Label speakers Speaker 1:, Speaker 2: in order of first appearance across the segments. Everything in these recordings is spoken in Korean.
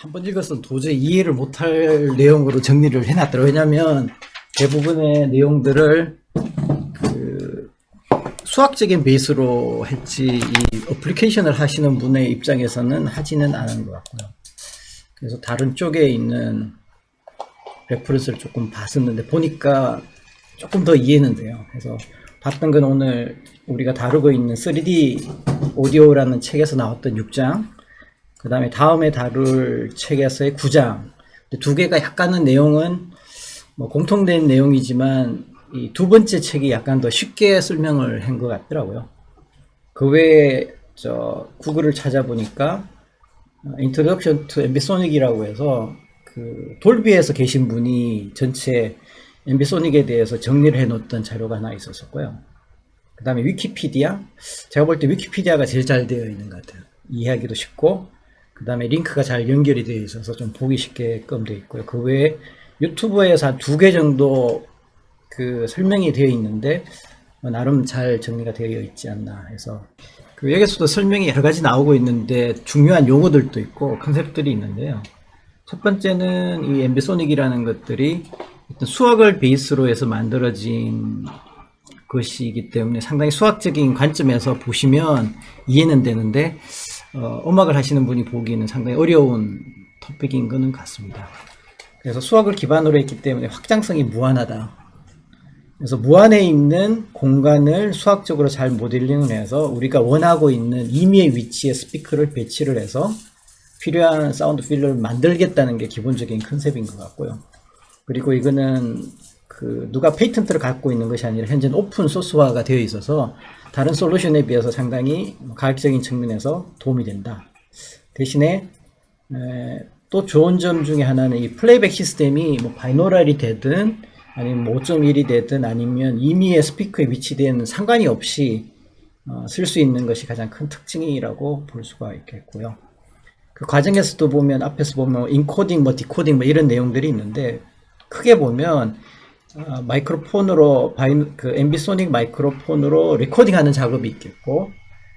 Speaker 1: 한 번 읽어서 도저히 이해를 못할 내용으로 정리를 해놨더라고요. 왜냐하면 대부분의 내용들을 그 수학적인 베이스로 했지 이 어플리케이션을 하시는 분의 입장에서는 하지는 않은 것 같고요. 그래서 다른 쪽에 있는 레퍼런스를 조금 봤었는데 보니까 조금 더 이해는 돼요. 그래서 봤던 건 오늘 우리가 다루고 있는 3D 오디오라는 책에서 나왔던 6장, 그 다음에 다음에 다룰 책에서의 9장. 두 개가 약간은 내용은 뭐 공통된 내용이지만 이 두 번째 책이 약간 더 쉽게 설명을 한 것 같더라고요. 그 외에 구글을 찾아보니까 Introduction to Ambisonic이라고 해서 그 돌비에서 계신 분이 전체 앰비소닉에 대해서 정리를 해놓던 자료가 하나 있었고요. 그 다음에 위키피디아, 제가 볼 때 위키피디아가 제일 잘 되어 있는 것 같아요. 이해하기도 쉽고, 그 다음에 링크가 잘 연결이 되어 있어서 좀 보기 쉽게끔 되어 있고요. 그 외에 유튜브에서 한 2개 정도 그 설명이 되어 있는데 나름 잘 정리가 되어 있지 않나 해서, 그 여기서도 설명이 여러 가지 나오고 있는데 중요한 용어들도 있고 컨셉들이 있는데요. 첫 번째는 이 앰비소닉이라는 것들이 어떤 수학을 베이스로 해서 만들어진 것이기 때문에 상당히 수학적인 관점에서 보시면 이해는 되는데 음악을 하시는 분이 보기에는 상당히 어려운 토픽인 것은 같습니다. 그래서 수학을 기반으로 했기 때문에 확장성이 무한하다. 그래서 무한에 있는 공간을 수학적으로 잘 모델링을 해서 우리가 원하고 있는 임의의 위치에 스피커를 배치를 해서 필요한 사운드 필러를 만들겠다는 게 기본적인 컨셉인 것 같고요. 그리고 이거는 그 누가 페이턴트를 갖고 있는 것이 아니라 현재는 오픈 소스화가 되어 있어서 다른 솔루션에 비해서 상당히 가격적인 측면에서 도움이 된다. 대신에 또 좋은 점 중에 하나는 이 플레이백 시스템이 뭐 바이노럴이 되든 아니면 5.1이 되든 아니면 임의의 스피커에 위치된 상관이 없이 쓸 수 있는 것이 가장 큰 특징이라고 볼 수가 있겠고요. 그 과정에서도 보면 앞에서 보면 인코딩, 뭐 디코딩 뭐 이런 내용들이 있는데 크게 보면 마이크로폰으로 그 앰비소닉 마이크로폰으로 레코딩하는 작업이 있겠고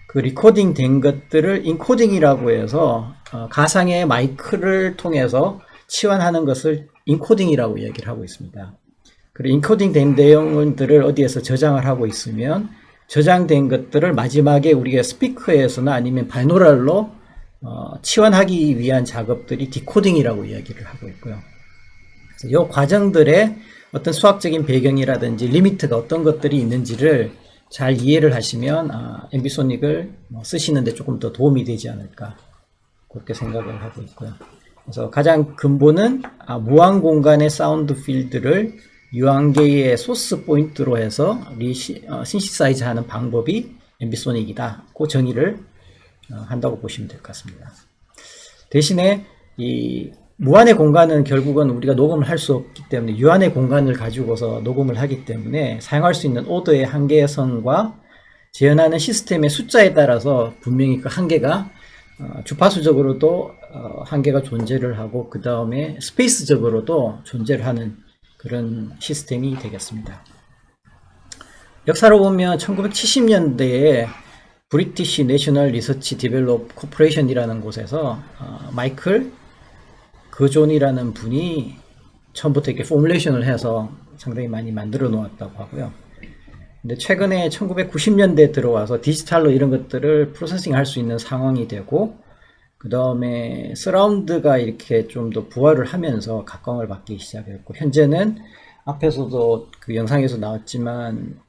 Speaker 1: 그 리코딩 된 것들을 인코딩이라고 해서 가상의 마이크를 통해서 치환하는 것을 인코딩이라고 이야기를 하고 있습니다. 그리고 인코딩 된 내용들을 어디에서 저장을 하고 있으면 저장된 것들을 마지막에 우리가 스피커에서나 아니면 바이노럴로 치환하기 위한 작업들이 디코딩이라고 이야기를 하고 있고요. 그래서 이 과정들의 어떤 수학적인 배경이라든지 리미트가 어떤 것들이 있는지를 잘 이해를 하시면 앰비소닉을 쓰시는데 조금 더 도움이 되지 않을까 그렇게 생각을 하고 있고요. 그래서 가장 근본은 무한 공간의 사운드 필드를 유한계의 소스 포인트로 해서 신시사이즈 하는 방법이 앰비소닉이다. 그 정의를 한다고 보시면 될 것 같습니다. 대신에 이 무한의 공간은 결국은 우리가 녹음을 할 수 없기 때문에 유한의 공간을 가지고서 녹음을 하기 때문에 사용할 수 있는 오더의 한계성과 재현하는 시스템의 숫자에 따라서 분명히 그 한계가 주파수적으로도 한계가 존재를 하고 그 다음에 스페이스적으로도 존재를 하는 그런 시스템이 되겠습니다. 역사로 보면 1970년대에 브리티시 내셔널 리서치 디벨롭 코퍼레이션이라는 곳에서 마이클 그존이라는 분이 처음부터 이렇게 포뮬레이션을 해서 상당히 많이 만들어 놓았다고 하고요. 근데 최근에 1990년대에 들어와서 디지털로 이런 것들을 프로세싱 할 수 있는 상황이 되고 그 다음에 서라운드가 이렇게 좀 더 부활을 하면서 각광을 받기 시작했고 현재는 앞에서도 그 영상에서 나왔지만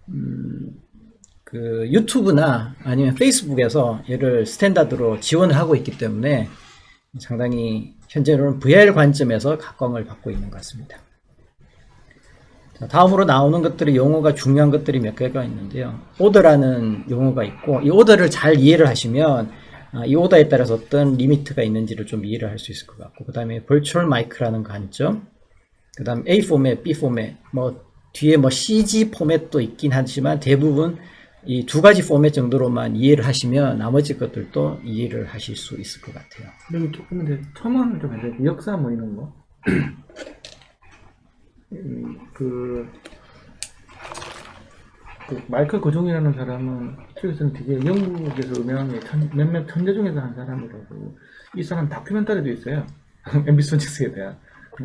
Speaker 1: 그 유튜브나 아니면 페이스북에서 얘를 스탠다드로 지원을 하고 있기 때문에 상당히 현재로는 VR 관점에서 각광을 받고 있는 것 같습니다. 자, 다음으로 나오는 것들이 용어가 중요한 것들이 몇 개가 있는데요. 오더라는 용어가 있고 이 오더를 잘 이해를 하시면 이 오더에 따라서 어떤 리미트가 있는지를 좀 이해를 할 수 있을 것 같고 그 다음에 버추얼 마이크라는 관점, 그 다음 A 포맷, B 포맷, 뭐 뒤에 뭐 CG 포맷도 있긴 하지만 대부분 이 두 가지 포맷 정도로만 이해를 하시면 나머지 것들도 이해를 하실 수 있을 것 같아요.
Speaker 2: 여기 조금 근데 첨언을 좀 해줘요. 역사 뭐 이런 거. 그 마이클 거종이라는 사람은 최근에 되게 영국에서 유명한 몇몇 천재 중에서 한 사람이라고. 이 사람 다큐멘터리도 있어요. MB 소닉스에 대한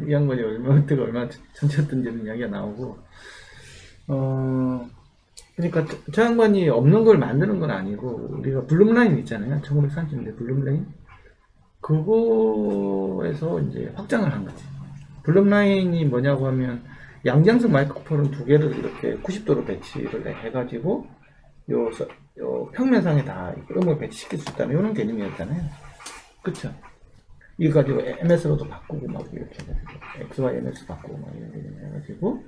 Speaker 2: 이 양반이 얼마나 천재였던지는 이야기가 나오고 그러니까 저 양반이 없는 걸 만드는 건 아니고 우리가 블룸라인 있잖아요. 1930년대 블룸라인 그거에서 이제 확장을 한 거지. 블룸라인이 뭐냐고 하면 양장성 마이크로폰은 두 개를 이렇게 90도로 배치를 해가지고 요 평면상에 다 음을 배치시킬 수 있다는 이런 개념이었잖아요. 그쵸? 이거 가지고 MS로도 바꾸고 막 이렇게 해가지고 XY MS 바꾸고 막 이렇게 해가지고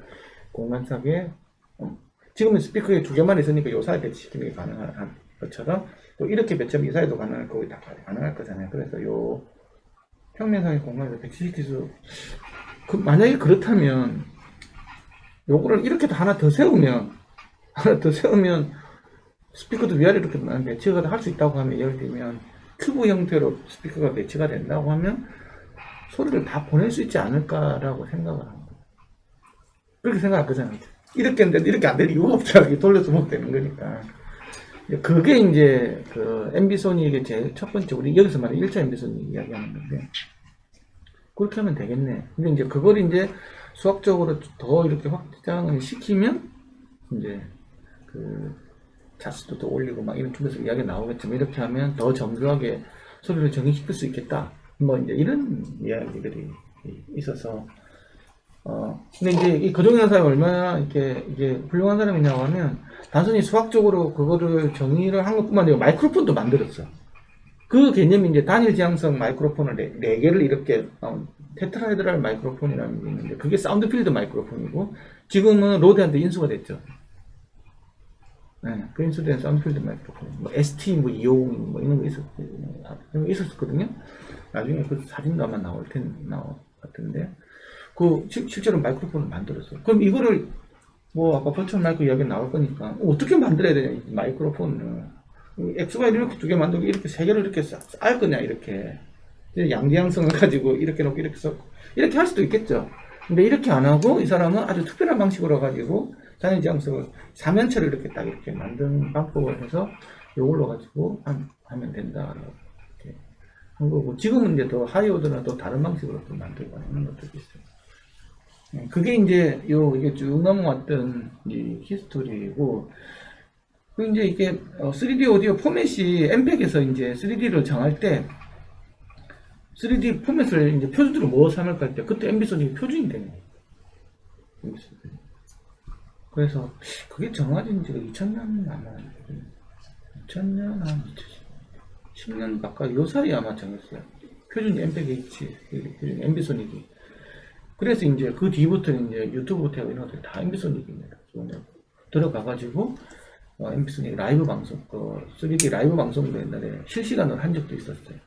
Speaker 2: 공간삭에 지금은 스피커에 두 개만 있으니까 요 사이에 배치시키는 게 가능한 것처럼 또 이렇게 배치하면 이 사이도 가능할 거고 다 가능할 거잖아요. 그래서 요 평면상의 공간에서 배치시킬 수 만약에 그렇다면 요거를 이렇게 하나 더 세우면 스피커도 위아래로 이렇게 배치가 할 수 있다고 하면 예를 들면 큐브 형태로 스피커가 배치가 된다고 하면 소리를 다 보낼 수 있지 않을까라고 생각을 합니다. 그렇게 생각할 거잖아요. 이렇게 했는데 이렇게 안 될 이유가 없더라고요. 돌려서 못 되는 거니까. 그게 이제 그 MB 소닉의 제일 첫 번째 우리 여기서 말하는 1차 MB 소닉 이야기하는 건데 그렇게 하면 되겠네. 근데 이제 그걸 이제 수학적으로 더 이렇게 확장을 시키면 이제 그 자스도 더 올리고 막 이런 쪽에서 이야기가 나오겠지만 이렇게 하면 더 정교하게 소리를 정의시킬 수 있겠다. 뭐 이제 이런 이야기들이 있어서 근데 이제 이 거종현 사람이 얼마나 이게 훌륭한 사람이냐고 하면 단순히 수학적으로 그거를 정의를 한 것뿐만 아니라 마이크로폰도 만들었어. 그 개념이 이제 단일 지향성 마이크로폰을 4개를 이렇게 테트라헤드랄 마이크로폰이라는 게 있는데 그게 사운드 필드 마이크로폰이고 지금은 로데한테 인수가 됐죠. 네, 그 인수된 사운드 필드 마이크로폰, 뭐 ST, 뭐 250, 뭐 이런 거 있었거든요. 나중에 그 사진도 아마 나올 같은데, 실제로 마이크로폰을 만들었어요. 그럼 이거를, 뭐, 아까 버추얼 마이크 이야기 나올 거니까, 어떻게 만들어야 되냐, 이 마이크로폰을. X가 이렇게 두 개 만들고, 이렇게 세 개를 이렇게 쌓을 거냐, 이렇게. 양지향성을 가지고, 이렇게 놓고, 이렇게 써. 이렇게 할 수도 있겠죠. 근데 이렇게 안 하고, 이 사람은 아주 특별한 방식으로 가지고, 단일지향성을 사면체를 이렇게 만든 방법을 해서, 이걸로 가지고 하면 된다라고 이렇게 한 거고, 지금은 이제 더 하이오드나 또 다른 방식으로 또 만들고 하는 것도 있어요. 그게 이제 이게 쭉 넘어왔던 이 히스토리고, 그 이제 이게 3D 오디오 포맷이 엠팩에서 이제 3D를 정할 때 3D 포맷을 이제 표준으로 뭐 삼을까 할 때 그때 엠비소닉이 표준이 되는 거예요. 그래서 그게 정해진 지가 2000년 아마 2000년 한 2010년 가까이 요 사이에 아마 정했어요. 표준 엠팩 H, 표준 엠비소닉이. 그래서 이제 그 뒤부터는 이제 유튜브부터 이런 것들 다 엠비소닉입니다. 들어가가지고 엠비소닉 라이브 방송, 3D 라이브 방송도 옛날에 실시간으로 한 적도 있었어요.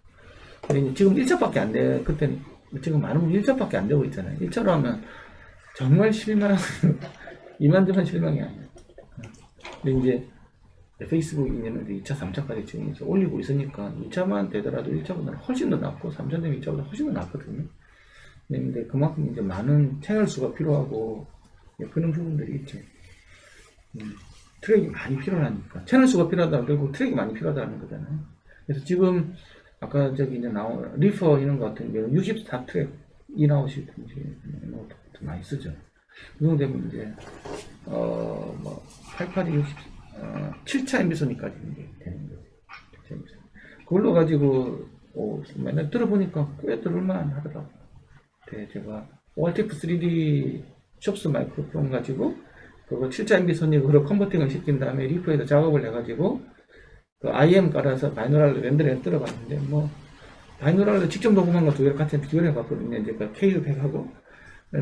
Speaker 2: 근데 지금 1차밖에 안 돼. 그때는 지금 많은 분이 1차밖에 안 되고 있잖아요. 1차로 하면 정말 실망, 이만저만 실망이 아니에요. 근데 이제 페이스북이 있는 2차, 3차까지 지금 올리고 있으니까 2차만 되더라도 1차보다 훨씬 더 낫고 3차 되면 2차보다 훨씬 더 낫거든요. 근데 그만큼 이제 많은 채널 수가 필요하고 그런 부분들이 있죠. 트랙이 많이 필요하니까 채널 수가 필요하다 결국 트랙이 많이 필요하다는 거잖아요. 그래서 지금 아까 저기 이제 나온 리퍼 이런 거 같은 경우는 64트랙 인아웃이 이런 것도 많이 쓰죠. 그 정도 되면 이제 뭐 88이 7차 엠비소니까지 되는 거죠. 그걸로 가지고 맨날 들어보니까 꽤 들을만 하더라고요. 제가 ORTF 3D 숍스 마이크로폰 가지고 그거 7차 엠비소닉으로 컨버팅을 시킨 다음에 리퍼에다 작업을 해가지고 그 IM 깔아서 바이노랄로 렌더링을 들어갔는데 뭐 바이노랄로 직접 녹음한 거 두 개를 같이 비교를 해봤거든요. 이제 그 K600하고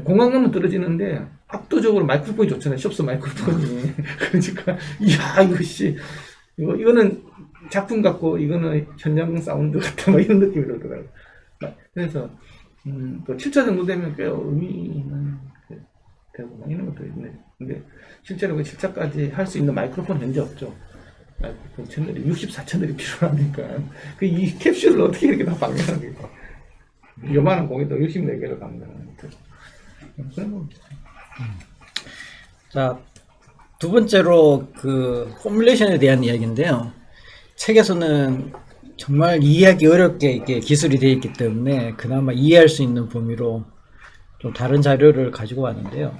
Speaker 2: 공간감은 떨어지는데 압도적으로 마이크로폰이 좋잖아요. 숍스 마이크로폰이. 그러니까 이야 이거는 작품 같고 이거는 현장 사운드 같다 막 이런 느낌이 들더라고요. 그래서 또 7차 정도 되면 꽤 의미는 되고 막 이런 것도 있네. 근데 실제로 그 7차까지 할 수 있는 마이크로폰 현재 없죠. 마이크로폰 채널이 64채널이 필요하니까 이 캡슐을 어떻게 이렇게 다 방해하는 거야. 요만한 공에도 64개를 방해하는 거죠.
Speaker 1: 자, 두 번째로 그 포뮬레이션에 대한 이야기인데요. 책에서는 정말 이해하기 어렵게 이게 기술이 되어 있기 때문에 그나마 이해할 수 있는 범위로 좀 다른 자료를 가지고 왔는데요.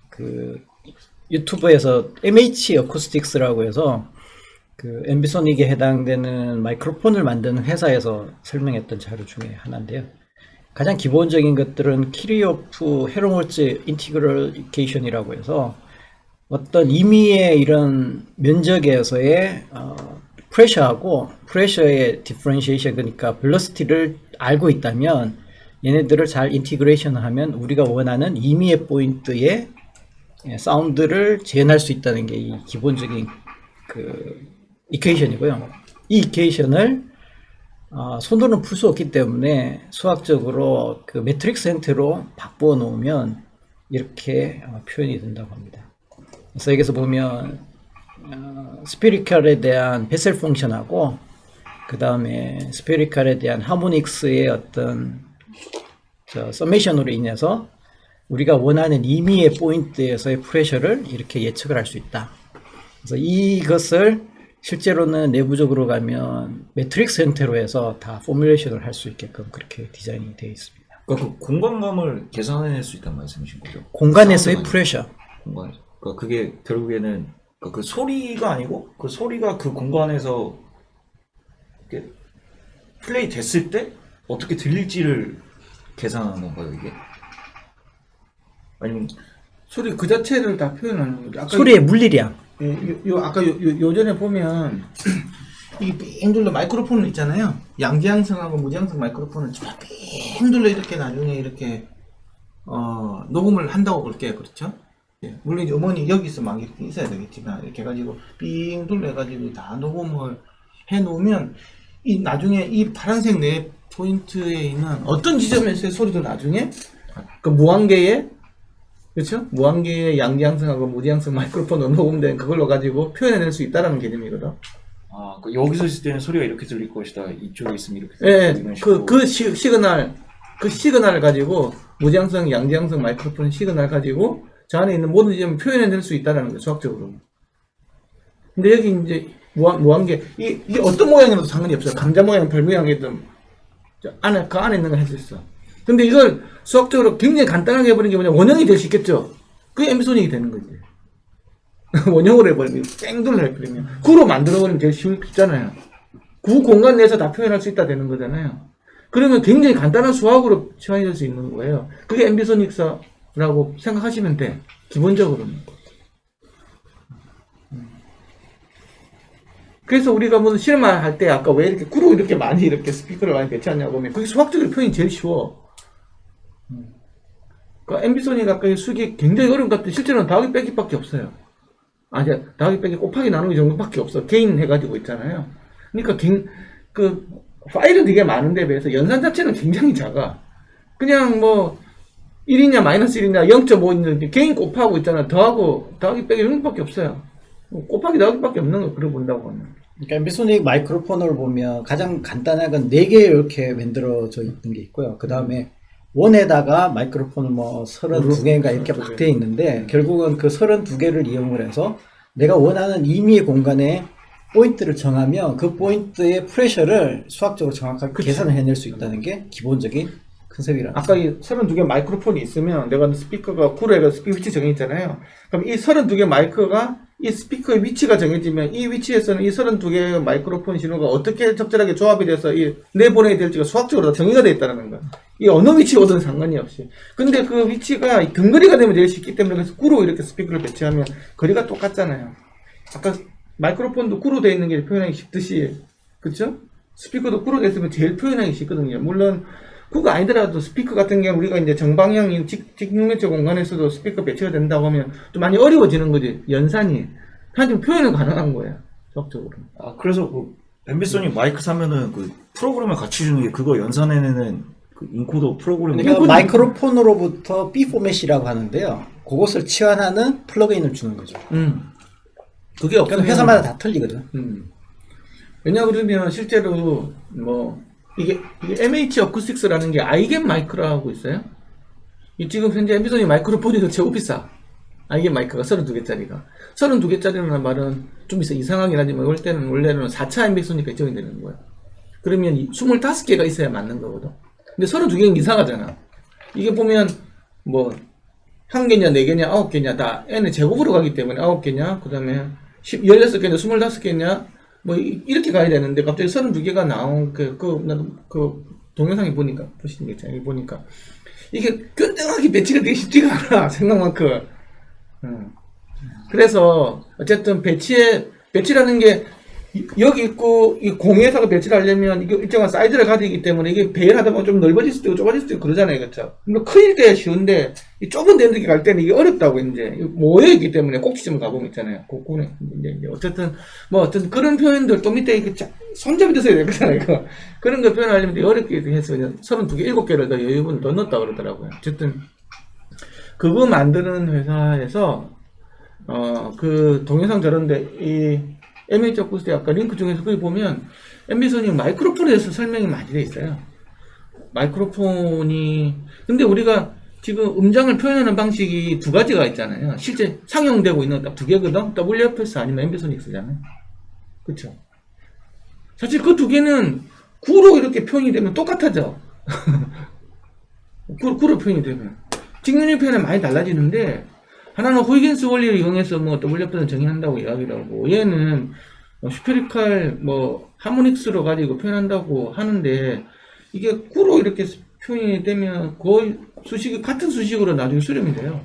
Speaker 1: 그 유튜브에서 MH 어쿠스틱스라고 해서 그 앰비소닉에 해당되는 마이크로폰을 만드는 회사에서 설명했던 자료 중에 하나인데요. 가장 기본적인 것들은 키리오프 헤르몰츠 인티그레이션이라고 해서 어떤 임의의 이런 면적에서의 프레셔하고 프레셔의 디퍼런시에이션, 그러니까 벨로시티를 알고 있다면 얘네들을 잘 인티그레이션을 하면 우리가 원하는 임의의 포인트의 사운드를 재현할 수 있다는 게 이 기본적인 그 이퀘이션이고요. 이 이퀘이션을 손으로는 풀 수 없기 때문에 수학적으로 그 매트릭스 형태로 바꾸어 놓으면 이렇게 표현이 된다고 합니다. 그래서 여기서 보면 스페리컬에 대한 베셀 펑션하고 그 다음에 스페리컬에 대한 하모닉스의 어떤 서메이션으로 인해서 우리가 원하는 임의의 포인트에서의 프레셔를 이렇게 예측을 할 수 있다. 그래서 이것을 실제로는 내부적으로 가면 매트릭스 형태로 해서 다 포뮬레이션을 할 수 있게끔 그렇게 디자인이 되어 있습니다.
Speaker 3: 그러니까 그 공간감을 계산해낼 수 있다는 말씀이신 거죠?
Speaker 1: 공간에서의
Speaker 3: 사운드가
Speaker 1: 프레셔.
Speaker 3: 공간. 그러니까 그게 결국에는 그러니까 그 소리가 아니고 그 소리가 그 공간에서 이렇게 플레이 됐을 때 어떻게 들릴지를 계산하는 건가요, 이게? 아니면
Speaker 2: 소리 그 자체를 다 표현하는 거죠. 아까
Speaker 1: 소리의 물리량.
Speaker 2: 아까 요전에 보면 이 삥 둘러 마이크로폰 있잖아요. 양지향성하고 무지향성 마이크로폰을 삥 둘러 이렇게 나중에 이렇게 녹음을 한다고 볼게요. 그렇죠? 예, 물론 이제 음원이 여기서 막 이렇게 있어야 되겠지만 이렇게 해가지고 삥 둘러 해가지고 다 녹음을 해 놓으면 이 나중에 이 파란색 네 포인트에 있는 어떤 지점에서의 소리도 나중에 그 무한계의, 그렇죠? 무한계의 양지향성하고 무지향성 마이크로폰으로 녹음된 그걸로 가지고 표현해낼 수 있다라는 개념이거든.
Speaker 3: 그 여기서 있을 때는 소리가 이렇게 들릴 것이다. 이쪽에 있으면 이렇게
Speaker 2: 예,
Speaker 3: 들릴 것이다.
Speaker 2: 그 시그널을 가지고 무지향성, 양지향성 마이크로폰 시그널 가지고 저 안에 있는 모든 지점을 표현해낼 수 있다라는 거예요, 수학적으로. 근데 여기 이제 무한계, 이게 어떤 모양이라도 상관이 없어요. 감자 모양, 별 모양이든 그 안에 있는 걸 할 수 있어. 근데 이걸 수학적으로 굉장히 간단하게 해버리는 게 뭐냐, 원형이 될 수 있겠죠. 그게 앰비소닉이 되는 거지. 원형으로 해버리면, 땡돌로 해버리면. 구로 만들어버리면 제일 쉽잖아요. 구 공간 내에서 다 표현할 수 있다 되는 거잖아요. 그러면 굉장히 간단한 수학으로 표현할 수 있는 거예요. 그게 앰비소닉스라고 생각하시면 돼. 기본적으로는. 그래서 우리가 무슨 실험을 할 때 아까 왜 이렇게 구로 이렇게 많이 이렇게 스피커를 많이 배치하냐고 보면 그게 수학적으로 표현이 제일 쉬워. 그 앰비소닉 아까 수기 굉장히 어려운 것 같은데 실제로는 더하기 빼기밖에 없어요. 이제 더하기 빼기 곱하기 나누기 정도밖에 없어. 개인 해가지고 있잖아요. 그러니까 그 파일은 되게 많은데 비해서 연산 자체는 굉장히 작아. 그냥 뭐 1이냐 마이너스 1이냐 0.5 개인 곱하고 있잖아. 더하기 빼기 정도밖에 없어요. 곱하기 더하기밖에 없는 거 그래 본다고 하면.
Speaker 1: 그러니까 앰비소닉 마이크로폰을 보면 가장 간단한 건 4개 이렇게 만들어져 있는 게 있고요. 그 다음에 원에다가 마이크로폰을 뭐 32개인가 이렇게 막 되어 있는데 결국은 그 32개를 이용을 해서 내가 원하는 임의의 공간에 포인트를 정하면 그 포인트의 프레셔를 수학적으로 정확하게 계산을 해낼 수 있다는 게 기본적인 컨셉이라.
Speaker 2: 아까 이 32개 마이크로폰이 있으면 내가 스피커가 구로에가 스피커 위치 정해있잖아요. 그럼 이 32개 마이크가 이 스피커의 위치가 정해지면 이 위치에서는 이 32개의 마이크로폰 신호가 어떻게 적절하게 조합이 돼서 이 내보내야 될지가 수학적으로 다 정의가 되어 있다는 거야. 이 어느 위치에 오든 상관이 없이. 근데 그 위치가 근거리가 되면 제일 쉽기 때문에 그래서 구로 이렇게 스피커를 배치하면 거리가 똑같잖아요. 아까 마이크로폰도 구로 되어 있는 게 표현하기 쉽듯이, 그쵸? 스피커도 구로 되어 있으면 제일 표현하기 쉽거든요. 물론 그거 아니더라도 스피커 같은 경우는 우리가 이제 정방향인 직육면체 공간에서도 스피커 배치가 된다고 하면 좀 많이 어려워지는 거지, 연산이. 하지만 표현은 가능한 거야, 수학적으로.
Speaker 3: 그래서 그 앰비소닉 마이크 사면은 그 프로그램을 같이 주는 게 그거 연산해내는 그 인코더 프로그램.
Speaker 1: 그러니까 마이크로폰으로부터 B 포맷이라고 하는데요. 그것을 치환하는 플러그인을 주는 거죠.
Speaker 2: 그게 없으면
Speaker 1: 회사마다 다 틀리거든.
Speaker 2: 왜냐 그러면 실제로 뭐 이게 MH 어쿠스틱스라는 게 아이겐 마이크라고 있어요. 이 지금 현재 앰비소닉 마이크로폰이 최고 비싸. 아이겐 마이크가 32개짜리가. 32개짜리라는 말은 좀 이상하긴 하지만 원래는 4차 앰비소닉 배정이 되는 거야. 그러면 25개가 있어야 맞는 거거든. 근데 32개는 이상하잖아. 이게 보면 뭐 1개냐 4개냐 9개냐 다 n의 제곱으로 가기 때문에 9개냐 그 다음에 16개냐 25개냐 뭐 이렇게 가야 되는데 갑자기 32개가 나온 그 동영상에 보니까 보시는 거 있잖아요. 보니까 이게 균등하게 배치가 되기 쉽지가 않아 생각만큼. 그래서 어쨌든 배치라는 게 여기 있고 이 공에다가 배치를 하려면 이게 일정한 사이즈를 가지기 때문에 이게 배열하다 보면 좀 넓어질 수도 있고 좁아질 수도 있고 그러잖아요. 그렇죠? 근데 클일 때 쉬운데 이 좁은 데를 갈 때는 이게 어렵다고 이제 모여있기 때문에 꼭지점 가보면 있잖아요. 그거는 이제 어쨌든 뭐 어떤 그런 표현들 또 밑에 이렇게 손잡이 드셔야 될 거잖아요. 그런 거 표현하려면 되게 어렵게 해서 32개, 7개를 더 여유분을 더 넣었다 그러더라고요. 어쨌든 그거 만드는 회사에서 그 동영상 저런데 이 MH 어쿠스틱 아까 링크 중에서 거기 보면 앰비소닉 마이크로폰에 대해서 설명이 많이 돼 있어요. 마이크로폰이 근데 우리가 지금 음장을 표현하는 방식이 두 가지가 있잖아요. 실제 상용되고 있는 딱 두 개거든. WFS 아니면 앰비소닉스잖아요. 그렇죠? 사실 그 두 개는 구로 이렇게 표현이 되면 똑같아져. 구로 표현이 되면 직면적 표현은 많이 달라지는데 하나는 후이겐스 원리를 이용해서 뭐 WFS는 정의한다고 이야기를 하고 얘는 스페리칼 뭐 하모닉스로 가지고 표현한다고 하는데 이게 구로 이렇게 표현이 되면 거의 수식이 같은 수식으로 나중에 수렴이 돼요.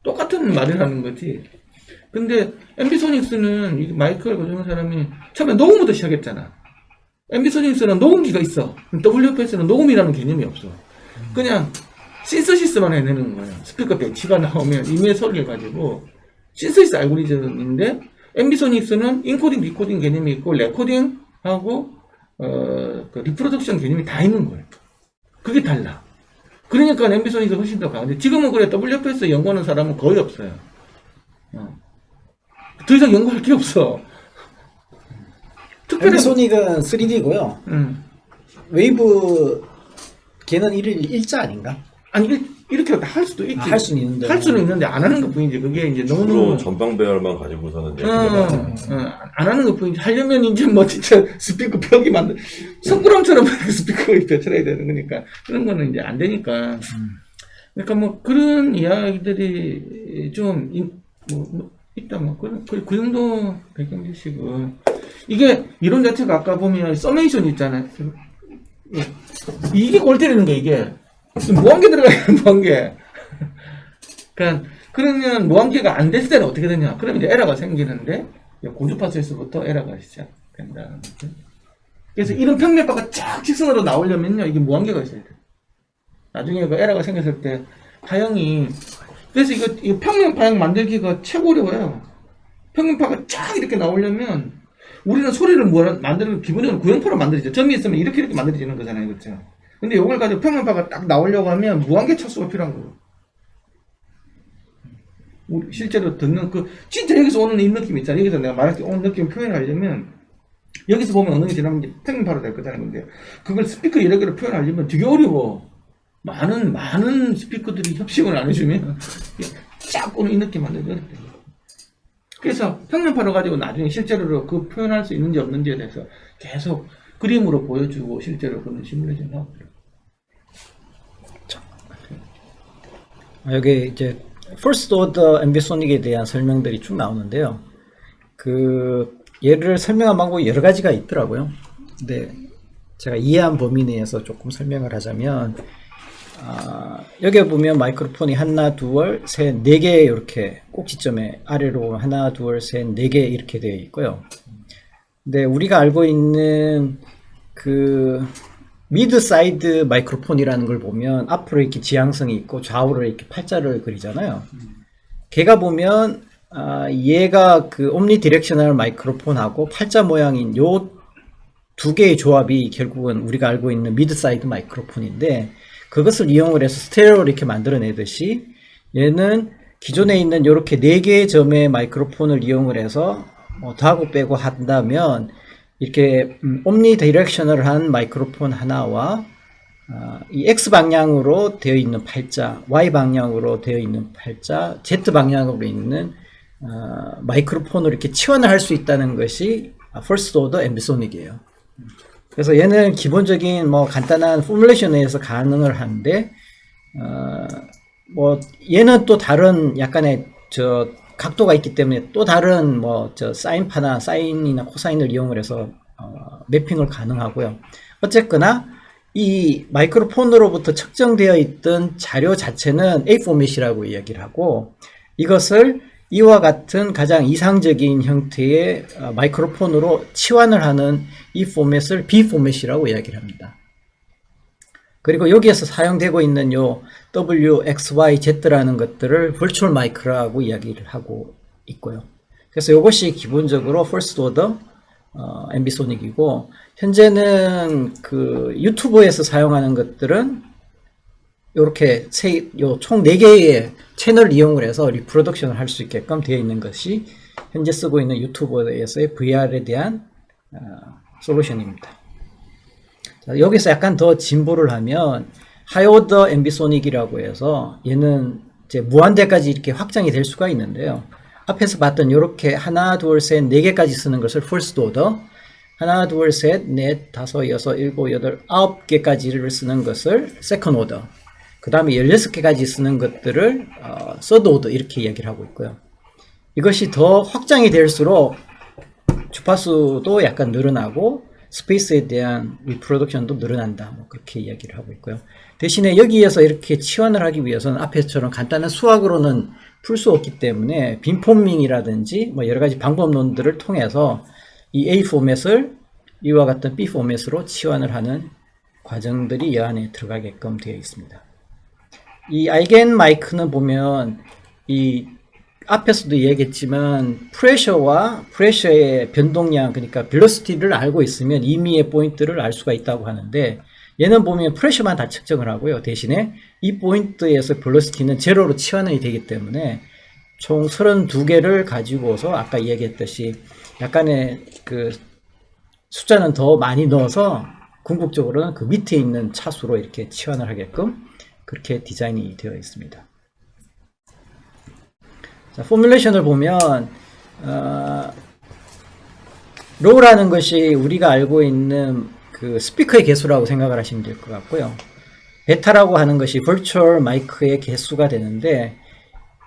Speaker 2: 똑같은 말이라는 거지. 근데 앰비소닉스는 이 마이크를 가져온 사람이 처음에 녹음부터 시작했잖아. 앰비소닉스는 녹음기가 있어. WFS는 녹음이라는 개념이 없어. 그냥 신서시스만 해내는 거예요. 스피커 배치가 나오면 임의 소리를 가지고 신서시스 알고리즘인데 앰비소닉스는 인코딩, 디코딩 개념이 있고 레코딩하고 그 리프로덕션 개념이 다 있는 거예요. 그게 달라. 그러니까 앰비소닉스가 훨씬 더 강한데 지금은 그래 WFS 연구하는 사람은 거의 없어요. 더 이상 연구할 게 없어. 특별히
Speaker 1: 앰비소닉은 3D고요. 웨이브 걔는 일자 아닌가?
Speaker 2: 아니 이렇게 할 수도 있지.
Speaker 1: 할 수는 있는데.
Speaker 2: 할 수는 있는데 안 하는 것 뿐이지. 그게 이제
Speaker 4: 주로
Speaker 2: 너무
Speaker 4: 전방 배열만 가지고서는
Speaker 2: 안 하는 것 뿐이지. 하려면 이제 뭐 진짜 스피커 벽이 석굴암처럼 스피커가 펼쳐야 되는 거니까 그런 거는 이제 안 되니까. 그러니까 뭐 그런 이야기들이 좀 있다 뭐 그 정도 배경 지식은 이게 이론 자체가 아까 보면 서메이션 있잖아요. 이게 골 때리는 게 이게 무한계 들어가요. 무한계. 그러면 무한계가 안 됐을 때는 어떻게 되냐? 그러면 이제 에러가 생기는데 고주파수에서부터 에러가 시작된다는 거죠. 그래서 이런 평면파가 쫙 직선으로 나오려면요 이게 무한계가 있어야 돼. 나중에 그 에러가 생겼을 때 파형이 그래서 이거 평면 파형 만들기가 최고 어려워요. 평면파가 쫙 이렇게 나오려면 우리는 소리를 만드는 기본적으로 구형파로 만들죠. 점이 있으면 이렇게 만들어지는 거잖아요. 그렇죠? 근데 이걸 가지고 평면파가 딱 나오려고 하면 무한계 차수가 필요한 거고. 실제로 듣는 진짜 여기서 오는 이 느낌 있잖아요. 여기서 내가 말할 때 오는 느낌 표현하려면 여기서 보면 어느 게 지나면 이제 평면파로 될 거잖아요. 근데 그걸 스피커 여러 개로 표현하려면 되게 어려워. 많은 스피커들이 협식을 안 해주면 쫙 오는 이 느낌 만들기 어렵대요. 그래서 평면파로 가지고 나중에 실제로 그 표현할 수 있는지 없는지에 대해서 계속 그림으로 보여주고 실제로 그런 시뮬레이션을 하고
Speaker 1: 여기 이제 First Order 앰비소닉에 대한 설명들이 쭉 나오는데요. 그 얘를 설명한 방법이 여러 가지가 있더라고요. 근데 제가 이해한 범위 내에서 조금 설명을 하자면 여기 보면 마이크로폰이 하나, 둘, 셋, 네 개 이렇게 꼭지점에 아래로 보면 하나, 둘, 셋, 네 개 이렇게 되어 있고요. 근데 우리가 알고 있는 그 미드 사이드 마이크로폰이라는 걸 보면 앞으로 이렇게 지향성이 있고 좌우로 이렇게 팔자를 그리잖아요. 걔가 보면 얘가 그 옴니 디렉셔널 마이크로폰하고 팔자 모양인 요 두 개의 조합이 결국은 우리가 알고 있는 미드 사이드 마이크로폰인데 그것을 이용을 해서 스테레오를 이렇게 만들어내듯이 얘는 기존에 있는 이렇게 4개의 점의 마이크로폰을 이용을 해서 더하고 빼고 한다면 이렇게 옴니 디렉셔널한 마이크로폰 하나와 이 X 방향으로 되어 있는 팔자, Y 방향으로 되어 있는 팔자, Z 방향으로 있는 마이크로폰을 이렇게 치환을 할 수 있다는 것이 First Order 앰비소닉이에요. 그래서 얘는 기본적인 뭐 간단한 포뮬레이션에서 가능을 하는데, 뭐 얘는 또 다른 약간의 저 각도가 있기 때문에 또 다른 뭐 저 사인파나 사인이나 코사인을 이용을 해서 매핑을 가능하고요. 어쨌거나 이 마이크로폰으로부터 측정되어 있던 자료 자체는 A 포맷이라고 이야기를 하고, 이것을 이와 같은 가장 이상적인 형태의 마이크로폰으로 치환을 하는 이 포맷을 B 포맷이라고 이야기를 합니다. 그리고 여기에서 사용되고 있는 요 W, X, Y, Z라는 것들을 virtual mic라고 이야기를 하고 있고요. 그래서 이것이 기본적으로 first order 앰비소닉이고, 현재는 그 유튜브에서 사용하는 것들은 이렇게 총 4개의 채널을 이용을 해서 리프로덕션을 할 수 있게끔 되어 있는 것이 현재 쓰고 있는 유튜버에서의 VR에 대한 솔루션입니다. 자, 여기서 약간 더 진보를 하면 하이오더 앰비소닉이라고 해서 얘는 이제 무한대까지 이렇게 확장이 될 수가 있는데요. 앞에서 봤던 이렇게 하나, 둘, 셋, 4개까지 쓰는 것을 first order, 하나, 둘, 셋, 넷, 다섯, 여섯, 일곱, 여덟, 9개까지를 쓰는 것을 second order, 그 다음에 16개까지 쓰는 것들을 third order 이렇게 이야기를 하고 있고요. 이것이 더 확장이 될수록 주파수도 약간 늘어나고 스페이스에 대한 리프로덕션도 늘어난다, 뭐 그렇게 이야기를 하고 있고요. 대신에 여기에서 이렇게 치환을 하기 위해서는 앞에서처럼 간단한 수학으로는 풀 수 없기 때문에 빔포밍이라든지 뭐 여러 가지 방법론들을 통해서 이 A 포맷을 이와 같은 B 포맷으로 치환을 하는 과정들이 이 안에 들어가게끔 되어 있습니다. 이 아이겐 마이크는 보면 이 앞에서도 이야기했지만 프레셔의 변동량, 그러니까 벨로시티를 알고 있으면 임의의 포인트를 알 수가 있다고 하는데, 얘는 보면 프레셔만 다 측정을 하고요. 대신에 이 포인트에서 벨로시티는 제로로 치환이 되기 때문에 총 32개를 가지고서 아까 이야기했듯이 약간의 그 숫자는 더 많이 넣어서 궁극적으로는 그 밑에 있는 차수로 이렇게 치환을 하게끔 그렇게 디자인이 되어 있습니다. 자, 포뮬레이션을 보면 로우라는 것이 우리가 알고 있는 그 스피커의 개수라고 생각을 하시면 될 것 같고요. 베타라고 하는 것이 버추얼 마이크의 개수가 되는데,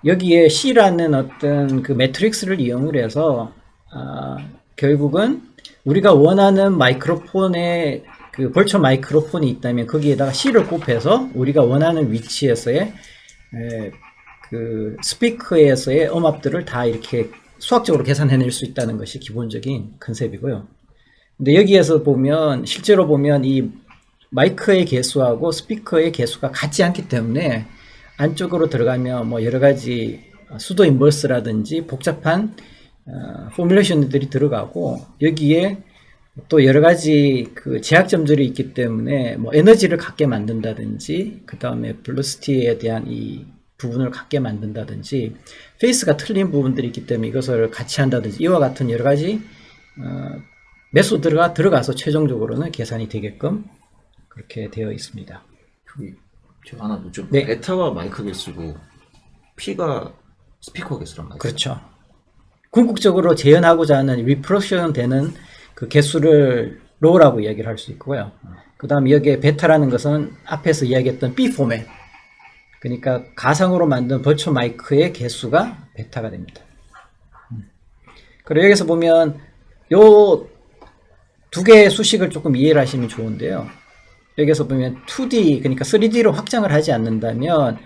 Speaker 1: 여기에 C라는 어떤 그 매트릭스를 이용을 해서 결국은 우리가 원하는 마이크로폰의 그 버추얼 마이크로폰이 있다면 거기에다가 C를 곱해서 우리가 원하는 위치에서의 그 스피커에서의 음압들을 다 이렇게 수학적으로 계산해낼 수 있다는 것이 기본적인 컨셉이고요. 근데 여기에서 보면 실제로 보면 이 마이크의 개수하고 스피커의 개수가 같지 않기 때문에 안쪽으로 들어가면 뭐 여러 가지 수도 인버스라든지 복잡한 포뮬레이션들이 들어가고, 여기에 또 여러 가지 그 제약점들이 있기 때문에 뭐 에너지를 갖게 만든다든지, 그 다음에 벨로시티에 대한 이 부분을 갖게 만든다든지, 페이스가 틀린 부분들이 있기 때문에 이것을 같이 한다든지, 이와 같은 여러 가지 메소드가 들어가서 최종적으로는 계산이 되게끔 그렇게 되어 있습니다.
Speaker 3: 저기 제가 하나 묻죠.
Speaker 1: 네.
Speaker 3: 베타가 마이크 개수고 P가 스피커 개수란 말이죠.
Speaker 1: 그렇죠. 궁극적으로 재현하고자 하는 리프로덕션 되는 그 개수를 로우라고 이야기를 할 수 있고요. 그 다음에 여기에 베타라는 것은 앞에서 이야기했던 B 포맷, 그러니까 가상으로 만든 버추얼 마이크의 개수가 베타가 됩니다. 그리고 여기서 보면 요 두 개의 수식을 조금 이해를 하시면 좋은데요. 여기서 보면 2D, 그러니까 3D로 확장을 하지 않는다면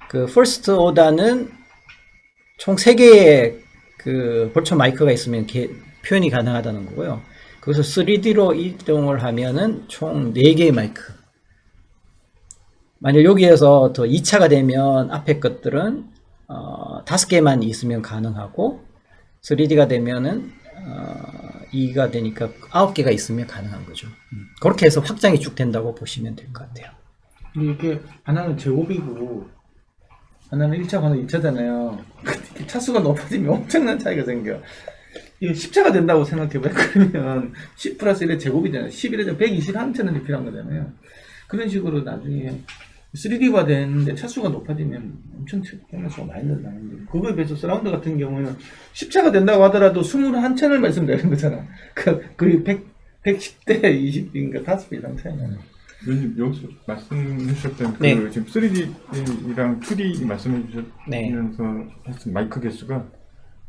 Speaker 1: 그 first order는 총 3개의 그 버추얼 마이크가 있으면 표현이 가능하다는 거고요. 그래서 3D로 이동을 하면은 총 4개의 마이크. 만약 여기에서 더 2차가 되면 앞에 것들은 5개만 있으면 가능하고, 3D가 되면은 2가 되니까 9개가 있으면 가능한 거죠. 그렇게 해서 확장이 쭉 된다고 보시면 될 것 같아요.
Speaker 2: 이게 하나는 제곱이고 하나는 1차, 하나는 2차잖아요. 차수가 높아지면 엄청난 차이가 생겨. 이게 10차가 된다고 생각해봐요. 그러면 10 플러스 1의 제곱이잖아요. 11에서 121차는 필요한 거잖아요. 그런 식으로 나중에 3D화 되는데 차수가 높아지면 엄청 변화수가 많이 늘어나는데, 그거에 비해서 서라운드 같은 경우는 10차가 된다고 하더라도 21차를 말씀드리는 거잖아. 거의 110대 20인가 5배 이상 차이 나요.
Speaker 4: 왠지 여기서 말씀하셨던
Speaker 1: 네.
Speaker 4: 그 지금 3D랑 2D 말씀해
Speaker 1: 네.
Speaker 4: 주시면서 했던 마이크 개수가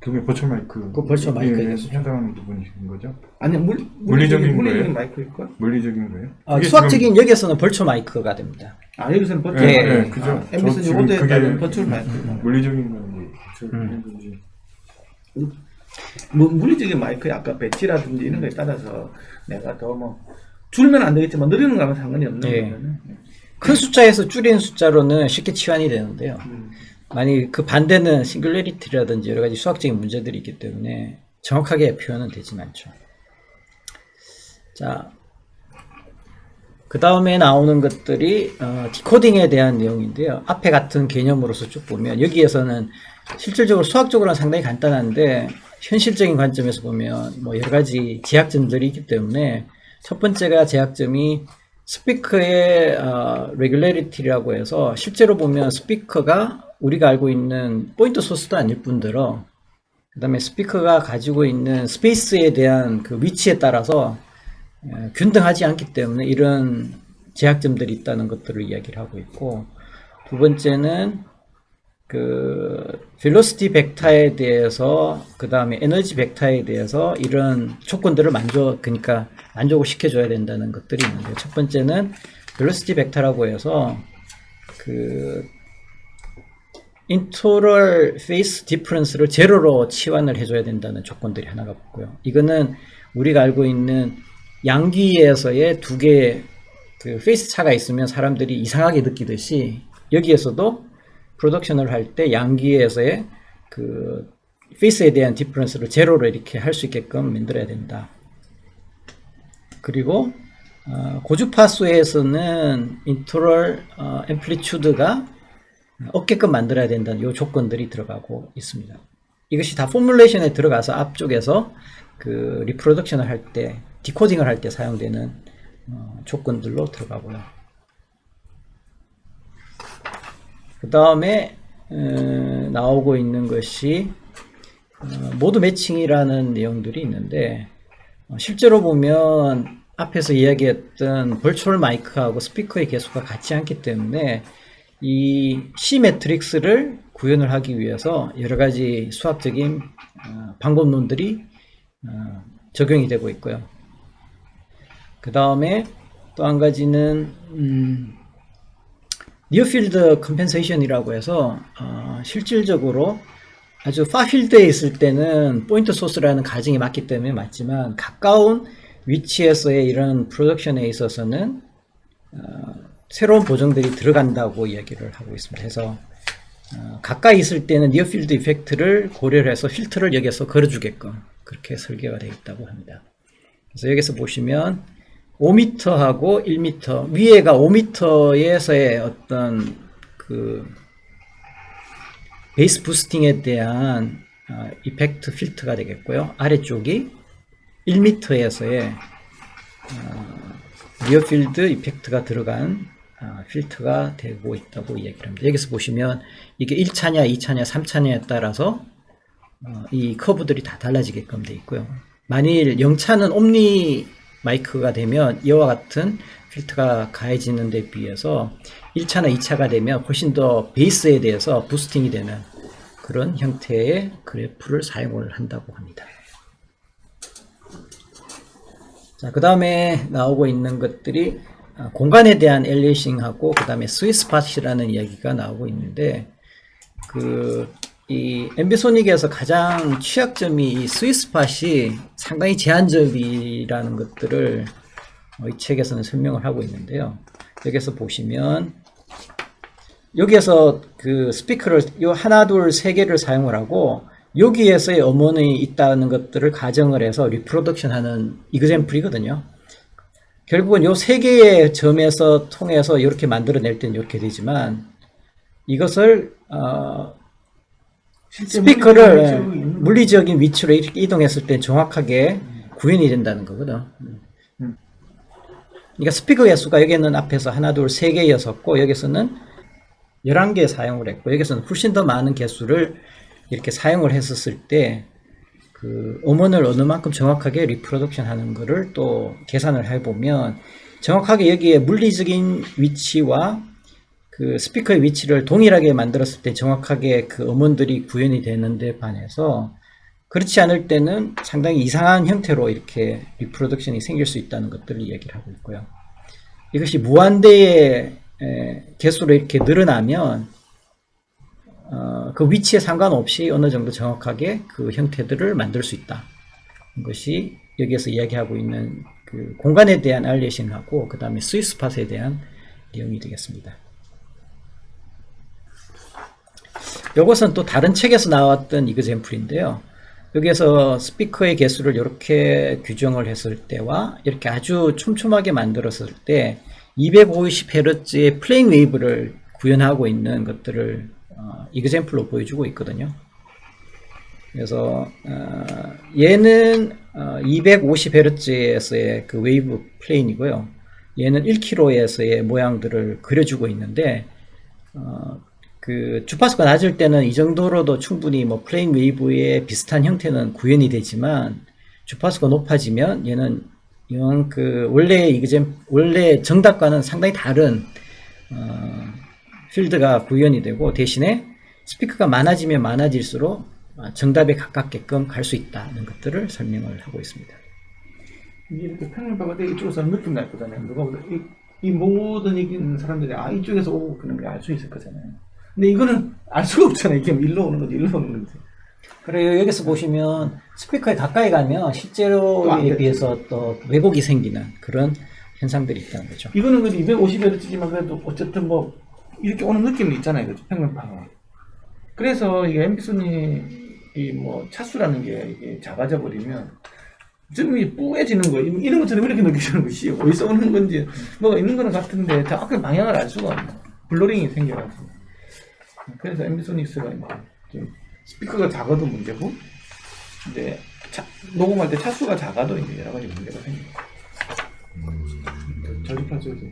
Speaker 4: 결국에 버추얼 마이크
Speaker 1: 그 버추얼 마이크
Speaker 4: 에
Speaker 1: 개수죠.
Speaker 4: 해당하는 부분이신 거죠?
Speaker 2: 아니
Speaker 4: 물리적인 거예요?
Speaker 2: 마이크일걸?
Speaker 4: 물리적인 거예요?
Speaker 1: 아,
Speaker 4: 그게
Speaker 1: 수학적인 여기에서는 벌초 마이크가 됩니다.
Speaker 2: 아 여기서는 버추얼
Speaker 1: 네,
Speaker 2: 마이크.
Speaker 4: 네, 그죠.
Speaker 2: 아,
Speaker 4: 저
Speaker 2: MBC
Speaker 4: 지금
Speaker 2: 요거에
Speaker 4: 그게
Speaker 2: 따른 버추얼 마이크.
Speaker 4: 물리적인 건지 버추얼 건지
Speaker 2: 뭐 물리적인 마이크에 아까 배치라든지 이런 거에 따라서 내가 더 뭐 줄면 안 되겠지만 늘리는 거하면 상관이 없는
Speaker 1: 네.
Speaker 2: 거거든요.
Speaker 1: 큰 숫자에서 줄인 숫자로는 쉽게 치환이 되는데요. 만약 그 반대는 싱글레리티라든지 여러 가지 수학적인 문제들이 있기 때문에 정확하게 표현은 되진 않죠. 자, 그 다음에 나오는 것들이 디코딩에 대한 내용인데요. 앞에 같은 개념으로서 쭉 보면 여기에서는 실질적으로 수학적으로는 상당히 간단한데 현실적인 관점에서 보면 뭐 여러 가지 제약점들이 있기 때문에 첫 번째가 제약점이 스피커의 레귤레리티라고 해서 실제로 보면 스피커가 우리가 알고 있는 포인트 소스도 아닐 뿐더러 그 다음에 스피커가 가지고 있는 스페이스에 대한 그 위치에 따라서 균등하지 않기 때문에 이런 제약점들이 있다는 것들을 이야기를 하고 있고, 두 번째는 그 velocity 벡터에 대해서 그 다음에 에너지 벡터에 대해서 이런 조건들을 그러니까 만족을 시켜줘야 된다는 것들이 있는데, 첫 번째는 velocity 벡터라고 해서 그 인터럴 페이스 디퍼런스를 제로로 치환을 해줘야 된다는 조건들이 하나가 있고요. 이거는 우리가 알고 있는 양귀에서의 두 개의 그 페이스 차가 있으면 사람들이 이상하게 느끼듯이 여기에서도 프로덕션을 할 때 양귀에서의 그 페이스에 대한 디퍼런스를 제로로 이렇게 할 수 있게끔 만들어야 된다. 그리고 고주파수에서는 인터럴 앰플리튜드가 없게끔 만들어야 된다는 이 조건들이 들어가고 있습니다. 이것이 다 포뮬레이션에 들어가서 앞쪽에서 그 리프로덕션을 할 때, 디코딩을 할 때 사용되는 조건들로 들어가고요. 그 다음에 나오고 있는 것이 모드 매칭이라는 내용들이 있는데, 실제로 보면 앞에서 이야기했던 버추얼 마이크하고 스피커의 개수가 같지 않기 때문에 이 C 매트릭스를 구현을 하기 위해서 여러 가지 수학적인 방법론들이 적용이 되고 있고요. 그 다음에 또 한 가지는 니어필드 컴펜세이션이라고 해서 실질적으로 아주 파필드에 있을 때는 포인트 소스라는 가정이 맞기 때문에 맞지만 가까운 위치에서의 이런 프로덕션에 있어서는 새로운 보정들이 들어간다고 이야기를 하고 있습니다. 그래서 가까이 있을 때는 니어필드 이펙트를 고려를 해서 필터를 여기서 걸어주게끔 그렇게 설계가 되어 있다고 합니다. 그래서 여기서 보시면 5m하고 1m, 위에가 5m에서의 어떤 그 베이스 부스팅에 대한 이펙트 필터가 되겠고요. 아래쪽이 1m에서의 니어필드 이펙트가 들어간 필터가 되고 있다고 이야기를 합니다. 여기서 보시면 이게 1차냐, 2차냐, 3차냐에 따라서 이 커브들이 다 달라지게끔 되어 있고요. 만일 0차는 옴니 마이크가 되면 이와 같은 필터가 가해지는 데 비해서 1차나 2차가 되면 훨씬 더 베이스에 대해서 부스팅이 되는 그런 형태의 그래프를 사용을 한다고 합니다. 자, 그 다음에 나오고 있는 것들이 공간에 대한 엘리싱하고 그 다음에 스윗스팟이라는 이야기가 나오고 있는데, 이 앰비소닉에서 가장 취약점이 이 스윗스팟이 상당히 제한적이라는 것들을 이 책에서는 설명을 하고 있는데요. 여기서 보시면 여기에서 그 스피커를 요 하나 둘 세 개를 사용을 하고 여기에서의 음원이 있다는 것들을 가정을 해서 리프로덕션 하는 이그젬플이거든요. 결국은 요 세 개의 점에서 통해서 이렇게 만들어낼 때는 이렇게 되지만 이것을 스피커를 물리적인 위치로 이렇게 이동했을 때 정확하게 구현이 된다는 거거든. 그러니까 스피커 개수가 여기는 앞에서 하나, 둘, 세 개였었고 여기서는 11개 사용을 했고 여기서는 훨씬 더 많은 개수를 이렇게 사용을 했었을 때 그 음원을 어느 만큼 정확하게 리프로덕션 하는 거를 또 계산을 해보면 정확하게 여기에 물리적인 위치와 그 스피커의 위치를 동일하게 만들었을 때 정확하게 그 음원들이 구현이 되는데 반해서 그렇지 않을 때는 상당히 이상한 형태로 이렇게 리프로덕션이 생길 수 있다는 것들을 얘기를 하고 있고요. 이것이 무한대의 개수로 이렇게 늘어나면 그 위치에 상관없이 어느 정도 정확하게 그 형태들을 만들 수 있다. 이것이 여기에서 이야기하고 있는 그 공간에 대한 알리에이션하고 그 다음에 스위스팟에 대한 내용이 되겠습니다. 이것은 또 다른 책에서 나왔던 이그젬플인데요. 여기에서 스피커의 개수를 이렇게 규정을 했을 때와 이렇게 아주 촘촘하게 만들었을 때 250Hz의 플레잉 웨이브를 구현하고 있는 것들을 이그젬플로 보여주고 있거든요. 그래서 얘는 250Hz에서의 그 웨이브 플레인이고요. 얘는 1kHz에서의 모양들을 그려주고 있는데 그 주파수가 낮을 때는 이 정도로도 충분히 뭐 플레인 웨이브의 비슷한 형태는 구현이 되지만 주파수가 높아지면 얘는 영 그 원래 정답과는 상당히 다른 필드가 구현이 되고 대신에 스피커가 많아지면 많아질수록 정답에 가깝게끔 갈 수 있다는 것들을 설명을 하고 있습니다.
Speaker 2: 이게 이렇게 평면파가 되게 이쪽에서 느낌 날 거잖아요. 누가 보다 이 모든 이기는 사람들이 이쪽에서 오고 그런 게 알 수 있을 거잖아요. 근데 이거는 알 수가 없잖아요. 이게 일로 오는 건지 일로 오는 건지.
Speaker 1: 그래요. 여기서 보시면 스피커에 가까이 가면 실제로에 비해서 또 왜곡이 생기는 그런 현상들이 있다는 거죠.
Speaker 2: 이거는 그래도 250Hz지만 그래도 어쨌든 뭐 이렇게 오는 느낌이 있잖아요. 그죠? 평면파가. 그래서 이게 앰비소닉 뭐 차수라는 게 이게 작아져 버리면 좀 뿌해지는 거 이런 것처럼 이렇게 느껴지는 것이 어디서 오는 건지 뭐가 있는 거는 같은데 정확한 방향을 알 수가 없는 블러링이 생겨가지고 그래서 앰비소닉스가 이제 좀 스피커가 작아도 문제고 이제 녹음할 때 차수가 작아도 이제 여러 가지 문제가 생깁니다. 저주파 쪽에서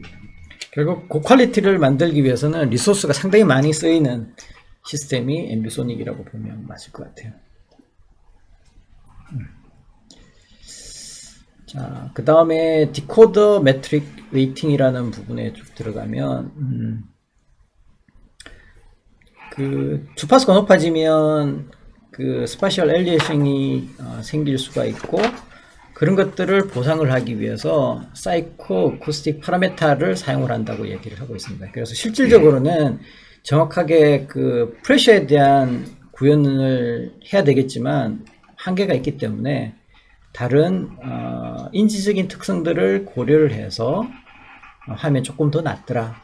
Speaker 1: 결국 고퀄리티를 만들기 위해서는 리소스가 상당히 많이 쓰이는 시스템이 앰비소닉이라고 보면 맞을 것 같아요. 자, 그 다음에 디코더 매트릭 웨이팅이라는 부분에 쭉 들어가면 그 주파수가 높아지면 그 스파셜 엘리에이션이 생길 수가 있고 그런 것들을 보상을 하기 위해서 사이코 어쿠스틱 파라메타를 사용을 한다고 얘기를 하고 있습니다. 그래서 실질적으로는 정확하게 그 프레셔에 대한 구현을 해야 되겠지만 한계가 있기 때문에 다른 인지적인 특성들을 고려를 해서 하면 조금 더 낫더라.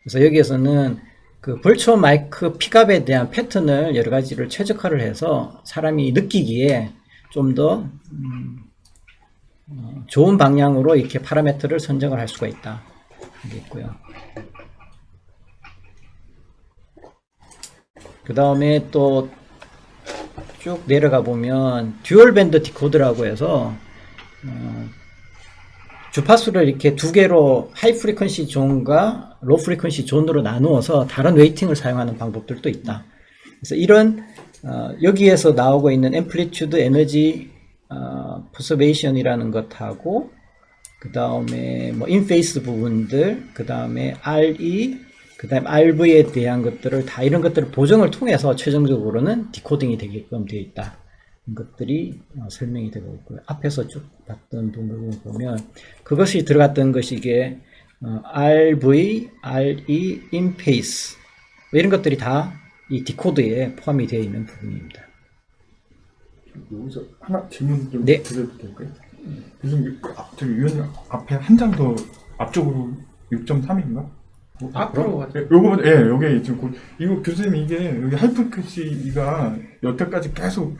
Speaker 1: 그래서 여기에서는 그 벌추얼 마이크 픽업에 대한 패턴을 여러 가지를 최적화를 해서 사람이 느끼기에 좀 더 좋은 방향으로 이렇게 파라미터를 선정을 할 수가 있다. 이게 있고요. 그 다음에 또 쭉 내려가 보면 듀얼 밴드 디코더라고 해서 주파수를 이렇게 두 개로 하이 프리퀀시 존과 로우 프리퀀시 존으로 나누어서 다른 웨이팅을 사용하는 방법들도 있다. 그래서 이런 여기에서 나오고 있는 앰플리튜드 에너지 프로서베이션이라는 것하고 그 다음에 뭐 인페이스 부분들, 그 다음에 RE, 그 다음에 RV에 대한 것들을 다 이런 것들을 보정을 통해서 최종적으로는 디코딩이 되게끔 되어 있다. 것들이 설명이 되고 있고요. 앞에서 쭉 봤던 부분을 보면 그것이 들어갔던 것이 이게 RV, RE, 인페이스 이런 것들이 다 이 디코드에 포함이 되어 있는 부분입니다.
Speaker 4: 여기서 하나 질문 좀
Speaker 1: 네.
Speaker 4: 드려도 될까요? 교수님, 저기 위원님 앞에 한 장 더 앞쪽으로 6.3인가?
Speaker 2: 앞으로 가죠.
Speaker 4: 요거, 예, 요게 지금 이거 교수님 이게 여기 하이프리퀀시가 여태까지 계속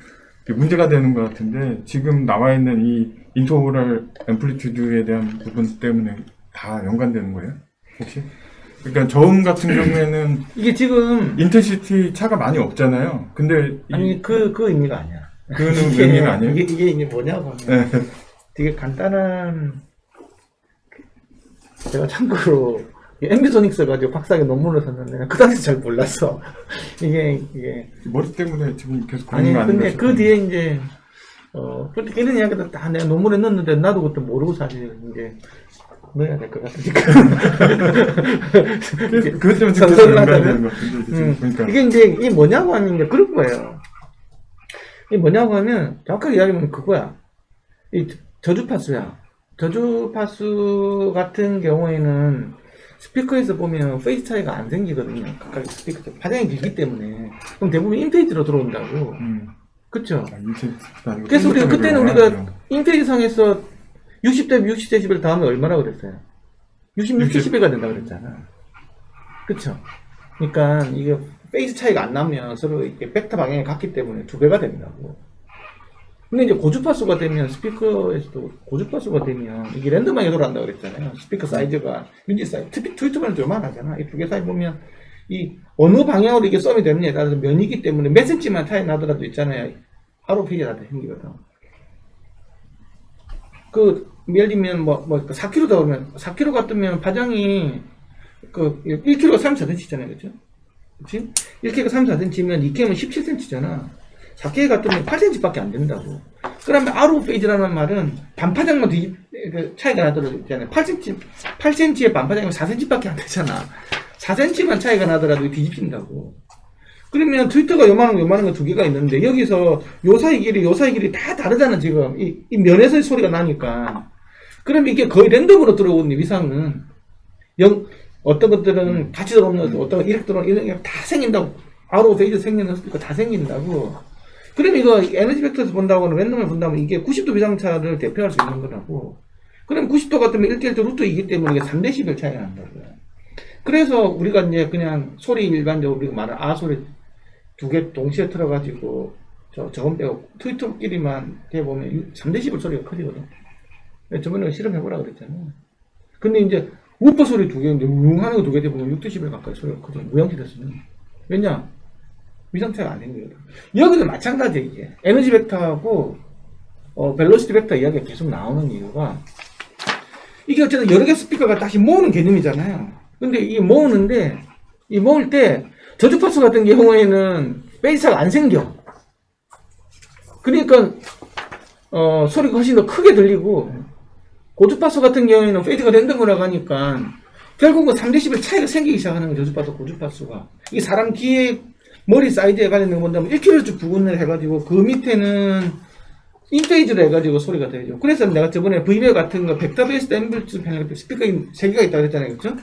Speaker 4: 문제가 되는 것 같은데 지금 나와 있는 이 인터오럴 앰플리튜드에 대한 부분 때문에 다 연관되는 거예요? 혹시? 그러니까 저음 같은 경우에는
Speaker 2: 이게 지금
Speaker 4: 인텐시티 차가 많이 없잖아요. 근데
Speaker 2: 아니 그 의미가 아니야.
Speaker 4: 그거는 의미가 아니에요?
Speaker 2: 이게 이제 뭐냐고 하면 되게 간단한 제가 참고로 앰비소닉스 가지고 박사학위 논문을 썼는데 그 당시 잘 몰랐어. 이게
Speaker 4: 머리 때문에 지금 계속
Speaker 2: 아니
Speaker 4: 그런 거 아닌가
Speaker 2: 근데 그
Speaker 4: 싶어요.
Speaker 2: 뒤에 이제 그렇게 이런 이야기도 다 내가 논문에 넣었는데 나도 그때 모르고 사실 이제 넣어야 될 것 같으니까.
Speaker 4: 그것 때문에
Speaker 2: 선서를
Speaker 4: 연관이
Speaker 2: 하자면?
Speaker 4: 되는 것 같은데 지금 보니까
Speaker 2: 이게 이제 이게 뭐냐고 하면 이제 그런 거예요. 이게 뭐냐고 하면 정확하게 이야기하면 그거야. 이 저주파수야. 저주파수 같은 경우에는 스피커에서 보면 페이스 차이가 안 생기거든요. 각각 스피커 파장이 길기 때문에. 그럼 대부분 인페이지로 들어온다고. 그쵸? 그래서 우리가 그때는 우리가 인페이지 상에서 60대 60데시벨 다음에 얼마나 그랬어요? 66데시벨가 된다고 그랬잖아. 그쵸? 그러니까 이게 페이스 차이가 안 나면 서로 이렇게 벡터 방향이 같기 때문에 2배가 된다고. 근데 이제 고주파수가 되면 스피커에서도 고주파수가 되면 이게 랜덤하게 돌아간다고 그랬잖아요. 스피커 사이즈가 유닛 사이즈, 트위터만 요만하잖아. 이 두 개 사이 보면 이 어느 방향으로 이게 썸이 되느냐에 따라서 면이기 때문에 몇 센치만 차이 나더라도 있잖아요. 하루 페이지가 다 생기거든. 예를 들면 4kg다 그러면 4kg 같으면 파장이 1kg가 34cm잖아요. 그죠? 그치? 1kg가 34cm면 2kg면 17cm잖아. 4K 같으면 8cm밖에 안 된다고. 그러면 아로 페이지라는 말은 반파장만 차이가 나더라도 있잖아요. 8cm의 반파장이면 4cm밖에 안 되잖아. 4cm만 차이가 나더라도 뒤집힌다고. 그러면 트위터가 요만한 거 두 개가 있는데 여기서 요 사이 길이 다 다르잖아 지금. 이 면에서의 소리가 나니까. 그럼 이게 거의 랜덤으로 들어오는 위상은 어떤 것들은 같이 들어오는 어떤 건 이렇게 들어오는 이런 게 다 생긴다고. 아로 페이지 생기는 스피커 다 생긴다고. 그럼 이거 에너지 벡터에서 본다고는 랜덤을 본다면 이게 90도 비상차를 대표할 수 있는 거라고. 그럼 90도 같으면 1대1도 루트 2기 때문에 이게 3dB 차이가 난다고요. 그래서 우리가 이제 그냥 소리 일반적으로 우리가 말하는 소리 두 개 동시에 틀어가지고 저건 빼고 트위터끼리만 대보면 3dB 소리가 커지거든. 저번에 실험해보라 그랬잖아요. 근데 이제 우퍼 소리 두 개인데 우웅하는 거 두 개 대보면 6dB 가까이 소리가 커져. 무형실했으면. 왜냐? 위상 차이가 안 생기거든. 여기도 마찬가지야, 이게. 에너지 벡터하고, 벨로시티 벡터 이야기가 계속 나오는 이유가, 이게 어쨌든 여러 개 스피커가 다시 모으는 개념이잖아요. 근데 이 모을 때, 저주파수 같은 경우에는 페이스가 안 생겨. 그러니까, 소리가 훨씬 더 크게 들리고, 고주파수 같은 경우에는 페이스가 랜덤으로 가니까, 결국은 3dB 차이가 생기기 시작하는 거예요, 저주파수, 고주파수가. 이 사람 귀에 머리 사이즈에 관련된 거 본다면 1km 부분을 해가지고 그 밑에는 인페이지로 해가지고 소리가 들리죠. 그래서 내가 저번에 V배우 같은 거 벡터 베이스 앰플리튜드 패널 스피커 3개가 있다고 했잖아요. 그렇죠?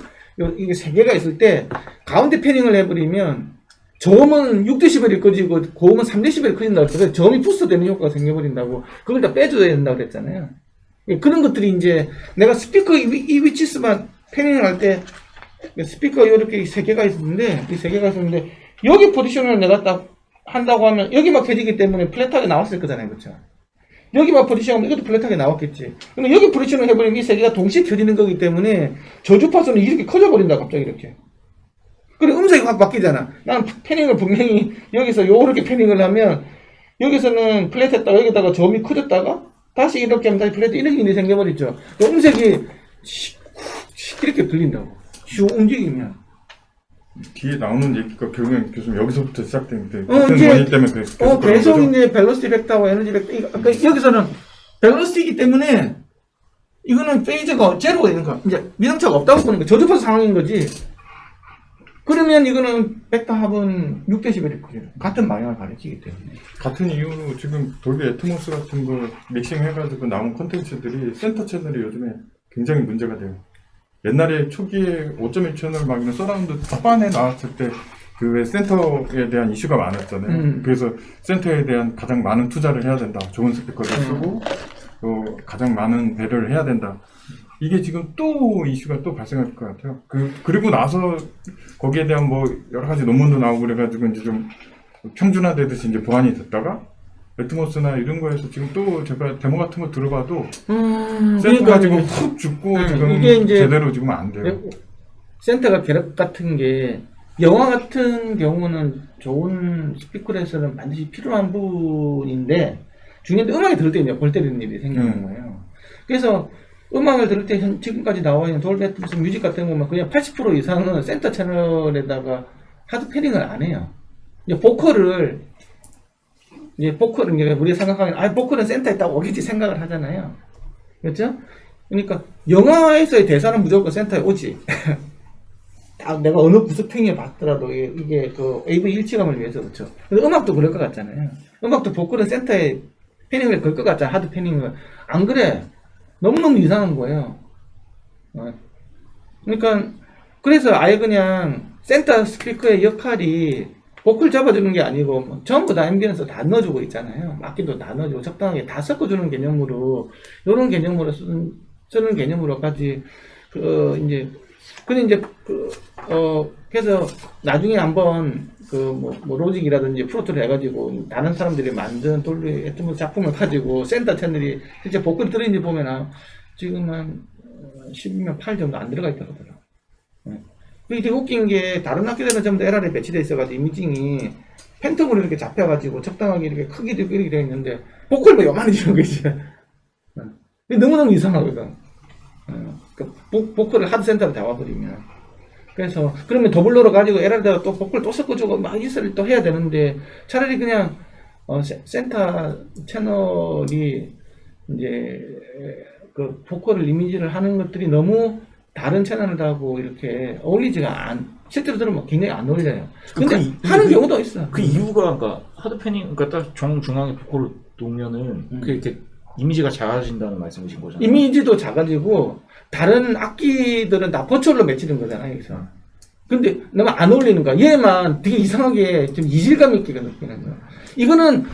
Speaker 2: 이게 3개가 있을 때 가운데 패닝을 해버리면 저음은 6dB이 커지고 고음은 3dB이 커진다고 해서 저음이 부스트 되는 효과가 생겨버린다고 그걸 다 빼줘야 된다고 그랬잖아요. 그런 것들이 이제 내가 스피커 이 위치수만 패닝을 할 때 스피커 이렇게 3개가 있었는데 이 3개가 있었는데 여기 포지션을 내가 딱 한다고 하면 여기 막 켜지기 때문에 플랫하게 나왔을 거잖아요. 그렇죠? 여기 막 포지션하면 이것도 플랫하게 나왔겠지. 근데 여기 포지션을 해버리면 이 3개가 동시에 켜지는 거기 때문에 저주파수는 이렇게 커져버린다 갑자기 이렇게. 그래 음색이 확 바뀌잖아. 나는 패닝을 분명히 여기서 요렇게 패닝을 하면 여기서는 플랫했다가 여기다가 저음이 커졌다가 다시 이렇게 하면 다시 플랫 이렇게 일이 생겨버리죠. 음색이 이렇게 들린다고. 슉 움직이면.
Speaker 4: 뒤에 나오는 얘기가 결국엔 교수님 여기서부터 시작되는데
Speaker 2: 이제
Speaker 4: 원인 때문에 계속
Speaker 2: 계속 이제 벨로시티 벡터하고 에너지 벡터 그러니까 여기서는 벨로시티이기 때문에 이거는 페이즈가 제로가 되는 거야. 이제 미등차가 없다고 보니까 저주파수 상황인 거지. 그러면 이거는 벡터 합은 6dB일 거예요. 같은 방향을 가리키기 때문에.
Speaker 4: 같은 이유로 지금 돌비 애트모스 같은 거 믹싱 해가지고 나온 콘텐츠들이 센터 채널이 요즘에 굉장히 문제가 돼요. 옛날에 초기에 5.1 채널 막 이런 서라운드 초반에 나왔을 때 그 센터에 대한 이슈가 많았잖아요. 그래서 센터에 대한 가장 많은 투자를 해야 된다. 좋은 스피커를 쓰고 또 가장 많은 배려를 해야 된다. 이게 지금 또 이슈가 또 발생할 것 같아요. 그리고 나서 거기에 대한 뭐 여러 가지 논문도 나오고 그래가지고 이제 좀 평준화되듯이 이제 보완이 됐다가 애트모스나 이런 거에서 지금 또 제가 데모 같은 거 들어봐도 센터가 지금 훅 죽고 지금
Speaker 2: 이게 이제
Speaker 4: 제대로 지금 안 돼요.
Speaker 2: 센터가 괴력 같은 게 영화 같은 경우는 좋은 스피커에서는 반드시 필요한 부분인데 중요한데 음악이 들을 때 이제 골 때리는 일이 생기는 거예요. 그래서 음악을 들을 때 지금까지 나와 있는 돌비 애트모스 뮤직 같은 거 보면 그냥 80% 이상은 센터 채널에다가 하드 패딩을 안 해요. 이제 보컬을 이제 보컬은 이제 우리가 생각하면 보컬은 센터에 딱 오겠지 생각을 하잖아요. 그렇죠? 그러니까 영화에서의 대사는 무조건 센터에 오지. 딱 내가 어느 구석탱이에 봤더라도 이게 그 AV 일치감을 위해서 그렇죠. 근데 음악도 그럴 것 같잖아요. 음악도 보컬은 센터에 패닝을 걸 것 같잖아. 하드 패닝을. 안 그래. 너무너무 이상한 거예요. 그러니까 그래서 아예 그냥 센터 스피커의 역할이 보컬 잡아주는 게 아니고 뭐 전부 다 앰비언스 다 넣어주고 있잖아요. 악기도 다 넣어주고 적당하게 다 섞어주는 개념으로 이런 개념으로 쓰는 개념으로까지 그래서 나중에 한번 뭐 로직이라든지 프로토를 해가지고 다른 사람들이 만든 돌비 애트모스 작품을 가지고 센터 채널이 실제 보컬 들어있는지 보면 지금 한 12면 8 정도 안 들어가 있다고 하더라고요. 그게 되게 웃긴 게 다른 학교들은 전부 다 LR에 배치되어 있어가지고 이미징이 팬텀으로 이렇게 잡혀가지고 적당하게 이렇게 크기도 이렇게 되어 있는데 보컬도 요만해지는 거지. 너무너무 이상하거든. 보컬을 하드 센터로 잡아버리면. 그래서 그러면 더블로로 가지고 LR에다가 또 보컬 또 섞어주고 막 이스를 또 해야 되는데 차라리 그냥 센터 채널이 이제 그 보컬을 이미지를 하는 것들이 너무 다른 채널하고 이렇게 어울리지가 실제로 들으면 굉장히 안 어울려요. 근데 하는 경우도 있어.
Speaker 3: 그 이유가 그러니까 하드 패닝 그러니까 딱 정중앙에 보컬을 놓으면은 그게 이렇게 이미지가 작아진다는 말씀이신 거잖아요.
Speaker 2: 이미지도 작아지고 다른 악기들은 다 버추얼로 매치된 거잖아요. 여기서. 근데 너무 안 어울리는 거야. 얘만 되게 이상하게 좀 이질감 있게 느끼는 거야. 이거는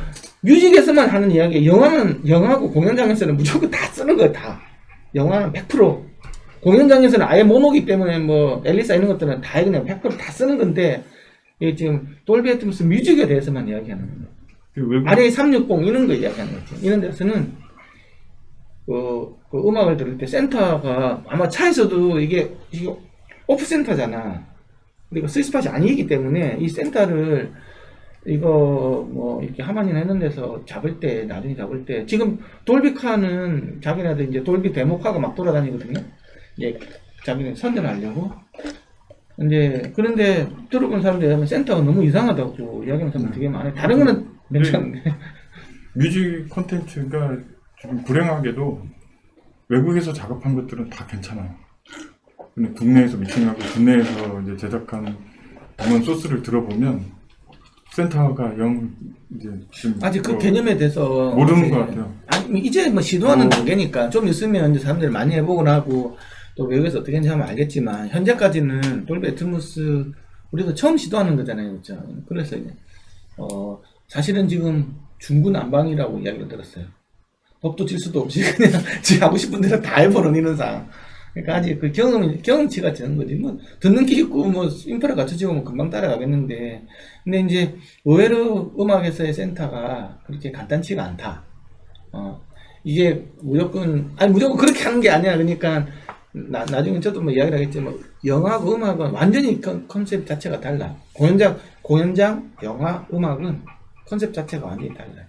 Speaker 2: 뮤직에서만 하는 이야기예요. 영화고 공연장에서는 무조건 다 쓰는 거야. 다. 영화는 100%. 공연장에서는 아예 모노기 때문에 뭐 엘리사 이런 것들은 다 그냥 100% 쓰는 건데 이게 지금 돌비 애트모스 뮤직에 대해서만 이야기하는 거예요. RA 360 이런 거 이야기하는 거죠. 이런 데서는 그 음악을 들을 때 센터가 아마 차에서도 이게 오프 센터잖아. 그리고 스위스팟이 아니기 때문에 이 센터를 이거 뭐 이렇게 하만이나 했는 데서 나중에 잡을 때 지금 돌비카는 자기네들 이제 돌비 데모카가 막 돌아다니거든요. 예, 자기는 선전하려고. 그런데 들어본 사람들이 하면 센터가 너무 이상하다고 이야기하는 사람들 되게 많아요. 다른 거는 괜찮은데.
Speaker 4: 뮤직 콘텐츠가 지금 불행하게도 외국에서 작업한 것들은 다 괜찮아요. 근데 국내에서 미팅하고 국내에서 이제 제작한 음원 소스를 들어보면 센터가 이제 지금
Speaker 2: 아직 그 개념에 대해서
Speaker 4: 모르는 것 같아요.
Speaker 2: 이제 뭐 시도하는 단계니까 좀 있으면 이제 사람들이 많이 해보고 나고 또 외국에서 어떻게 했는지 하면 알겠지만 현재까지는 돌비 애트모스 우리도 처음 시도하는 거잖아요, 그렇죠? 그래서 이제 사실은 지금 중구난방이라고 이야기를 들었어요. 법도 질 수도 없이 그냥 지 하고 싶은 대로 다 해보는 이런 상황. 그러니까 아직 그 경험치가 되는 거지. 뭐 듣는 게 있고 뭐 인프라 갖춰지고 뭐 금방 따라가겠는데, 근데 이제 의외로 음악에서의 센터가 그렇게 간단치가 않다. 이게 무조건 그렇게 하는 게 아니야. 그러니까 나중에 저도 뭐 이야기를 하겠지만 영화하고 음악은 완전히 컨셉 자체가 달라. 공연장, 영화, 음악은 컨셉 자체가 완전히 달라요.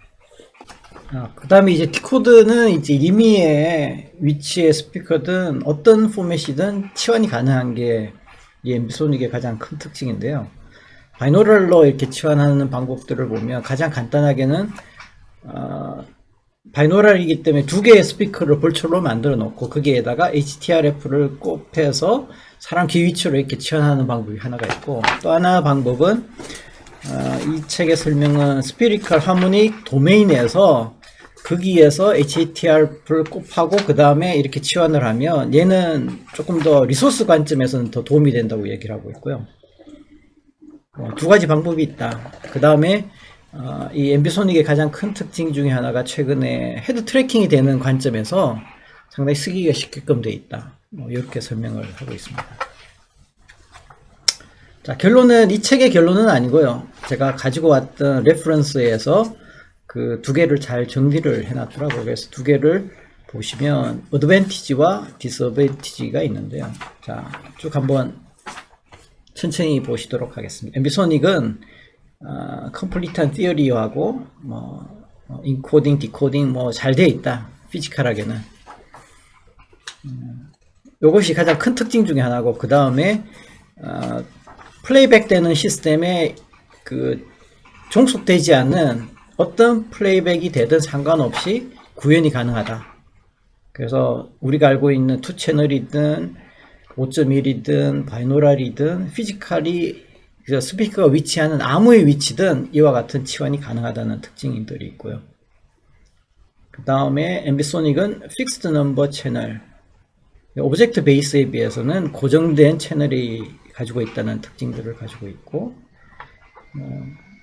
Speaker 1: 그 다음에 이제 디코드는 이제 임의의 위치의 스피커든 어떤 포맷이든 치환이 가능한 게 이 앰비소닉의 가장 큰 특징인데요. 바이노럴로 이렇게 치환하는 방법들을 보면 가장 간단하게는 바이노럴이기 때문에 두 개의 스피커를 볼처로 만들어 놓고 거기에다가 HTRF를 꼽혀서 사람 귀 위치로 이렇게 치환하는 방법이 하나가 있고, 또 하나 방법은 이 책의 설명은 스피리컬 하모닉 도메인에서 거기에서 HTRF를 곱하고 그 다음에 이렇게 치환을 하면 얘는 조금 더 리소스 관점에서는 더 도움이 된다고 얘기를 하고 있고요. 두 가지 방법이 있다. 그 다음에 이 앰비소닉의 가장 큰 특징 중에 하나가 최근에 헤드 트래킹이 되는 관점에서 상당히 쓰기가 쉽게끔 되어 있다. 이렇게 설명을 하고 있습니다. 자, 결론은 이 책의 결론은 아니고요. 제가 가지고 왔던 레퍼런스에서 그 두 개를 잘 정리를 해놨더라고요. 그래서 두 개를 보시면 어드밴티지와 디스어드밴티지가 있는데요. 자, 쭉 한번 천천히 보시도록 하겠습니다. 앰비소닉은 컴플리트한 티어리하고 인코딩, 디코딩 잘 되어 있다. 피지컬하게는. 이것이 가장 큰 특징 중에 하나고, 그 다음에 플레이백 되는 시스템에 그 종속되지 않는 어떤 플레이백이 되든 상관없이 구현이 가능하다. 그래서 우리가 알고 있는 2채널이든 5.1이든 바이노랄이든 피지컬이 스피커가 위치하는 아무의 위치든 이와 같은 치환이 가능하다는 특징들이 있고요. 그 다음에 앰비소닉은 픽스드 넘버 채널, 오브젝트 베이스에 비해서는 고정된 채널이 가지고 있다는 특징들을 가지고 있고,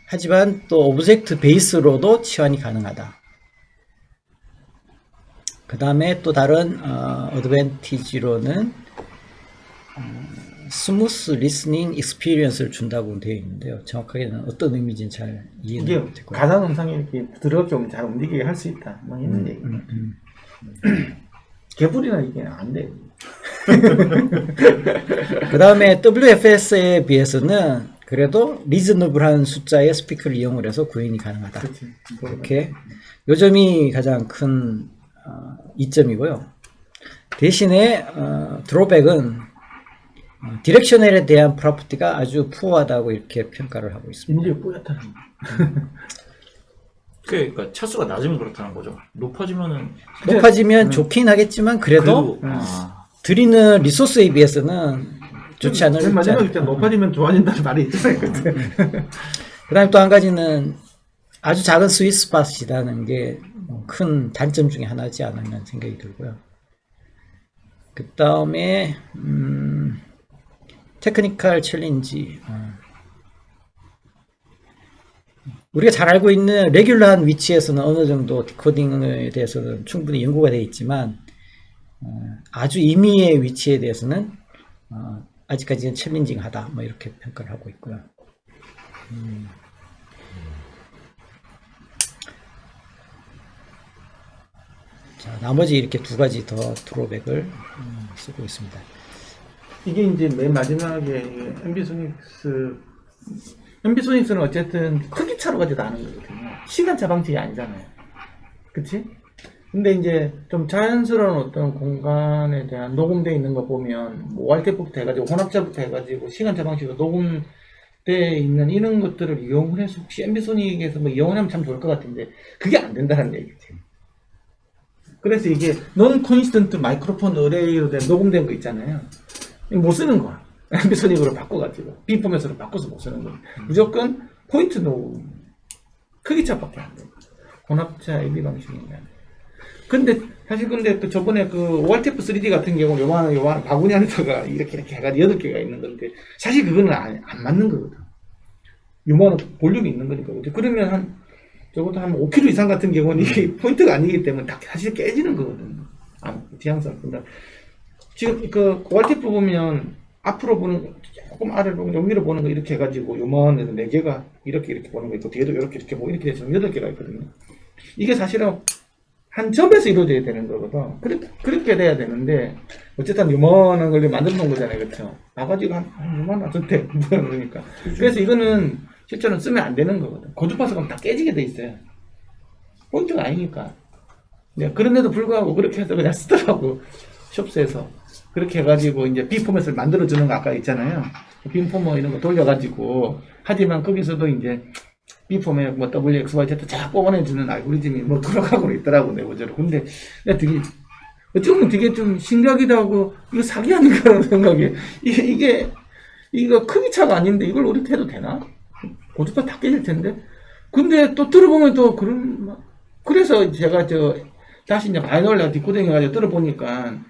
Speaker 1: 하지만 또 오브젝트 베이스로도 치환이 가능하다. 그 다음에 또 다른 어드밴티지로는 스무스 리스닝 익스피리언스를 준다고 되어 있는데요. 정확하게는 어떤 의미인지는 잘 이해는
Speaker 2: 이게
Speaker 1: 못했고요.
Speaker 2: 가상 음성이 이렇게 부드럽게 오면 잘 움직이게 할 수 있다. 뭐 이런 얘기. 개불이나 이게 안 돼.
Speaker 1: 그 다음에 WFS에 비해서는 그래도 리즈너블한 숫자의 스피커를 이용을 해서 구현이 가능하다.
Speaker 2: 그렇지.
Speaker 1: 이렇게 요 점이 가장 큰 이점이고요. 대신에 드로백은 디렉셔널에 대한 프로퍼티가 아주 푸어하다고 이렇게 평가를 하고 있습니다.
Speaker 2: 인류 뿌옇다는 거.
Speaker 3: 그러니까 차수가 낮으면 그렇다는 거죠. 높아지면은
Speaker 1: 높아지면 좋긴 하겠지만 그래도 드리는 리소스에 비해서는 좋지 않을
Speaker 2: 맨 마지막에 있잖아. 높아지면 좋아진다는 말이 있잖아요. 그때.
Speaker 1: 그 다음에 또 한 가지는 아주 작은 스위스팟이라는 게 큰 단점 중에 하나지 않았나 생각이 들고요. 그 다음에 테크니컬 챌린지, 우리가 잘 알고 있는 레귤러한 위치에서는 어느 정도 디코딩에 대해서는 충분히 연구가 되어 있지만 아주 임의의 위치에 대해서는 아직까지는 챌린징하다, 뭐 이렇게 평가를 하고 있고요. 자, 나머지 이렇게 두 가지 더 드로백을 쓰고 있습니다.
Speaker 2: 이게 이제 맨 마지막에 앰비소닉스는 어쨌든 크기 차로 가지고 나는 거거든요. 시간차 방식이 아니잖아요. 그치? 근데 이제 좀 자연스러운 어떤 공간에 대한 녹음되어 있는 거 보면, 뭐 왈테프부터 해가지고, 혼합자부터 해가지고, 시간차 방식으로 녹음되어 있는 이런 것들을 이용을 해서 혹시 앰비소닉에서 뭐 이용을 하면 참 좋을 것 같은데, 그게 안 된다는 얘기지. 그래서 이게 non constant 마이크로폰 어레이로 된 녹음된 거 있잖아요. 못 쓰는 거야. 앰비소닉으로 바꿔가지고 B 포맷으로 바꿔서 못 쓰는 거야. 무조건 포인트 녹음 크기차밖에 안 돼. 혼합차 AB 방식인데. 근데 사실 근데 또 저번에 그 왈테프 3D 같은 경우는 요만 바구니 안에다가 이렇게 해가지고 8개가 있는 건데 사실 그거는 안 맞는 거거든. 요만한 볼륨이 있는 거니까. 그러면 적어도 한 5kg 이상 같은 경우는 이게 포인트가 아니기 때문에 사실 깨지는 거거든요. 지향성. 지금 그 왈테프 보면 앞으로 보는 거, 조금 아래로 위로 보는 거 이렇게 해가지고 요만해서 4개가 이렇게 보는 거 있고 뒤에도 이렇게 뭐 이렇게 해서 8개가 있거든요. 이게 사실은 한 점에서 이루어져야 되는 거거든. 그렇게 돼야 되는데 어쨌든 요만한 걸 만들어 놓은 거잖아요. 그렇죠? 나가지고 한 요만한 전대 그러니까. 그래서 이거는 실제로는 쓰면 안 되는 거거든. 고주파수 가면 다 깨지게 돼 있어요. 포인트가 아니니까. 네, 그런데도 불구하고 그렇게 해서 그냥 쓰더라고. 숍스에서. 그렇게 해가지고 이제 B 포맷을 만들어주는 거 아까 있잖아요. B 포맷 이런 거 돌려가지고. 하지만 거기서도 이제 B 포맷 뭐 W, X, Y, Z 쫙 뽑아내주는 알고리즘이 뭐 돌아가고 있더라고, 내부적으로. 근데 내가 되게, 어찌 보면 되게 좀 신기하기도 하고, 이거 사기하는 거라는 생각이. 이거 크기 차가 아닌데 이걸 우리 해도 되나? 고주파 다 깨질 텐데. 근데 또 들어보면 또 그래서 제가 다시 이제 바이노럴 디코딩 해가지고 들어보니까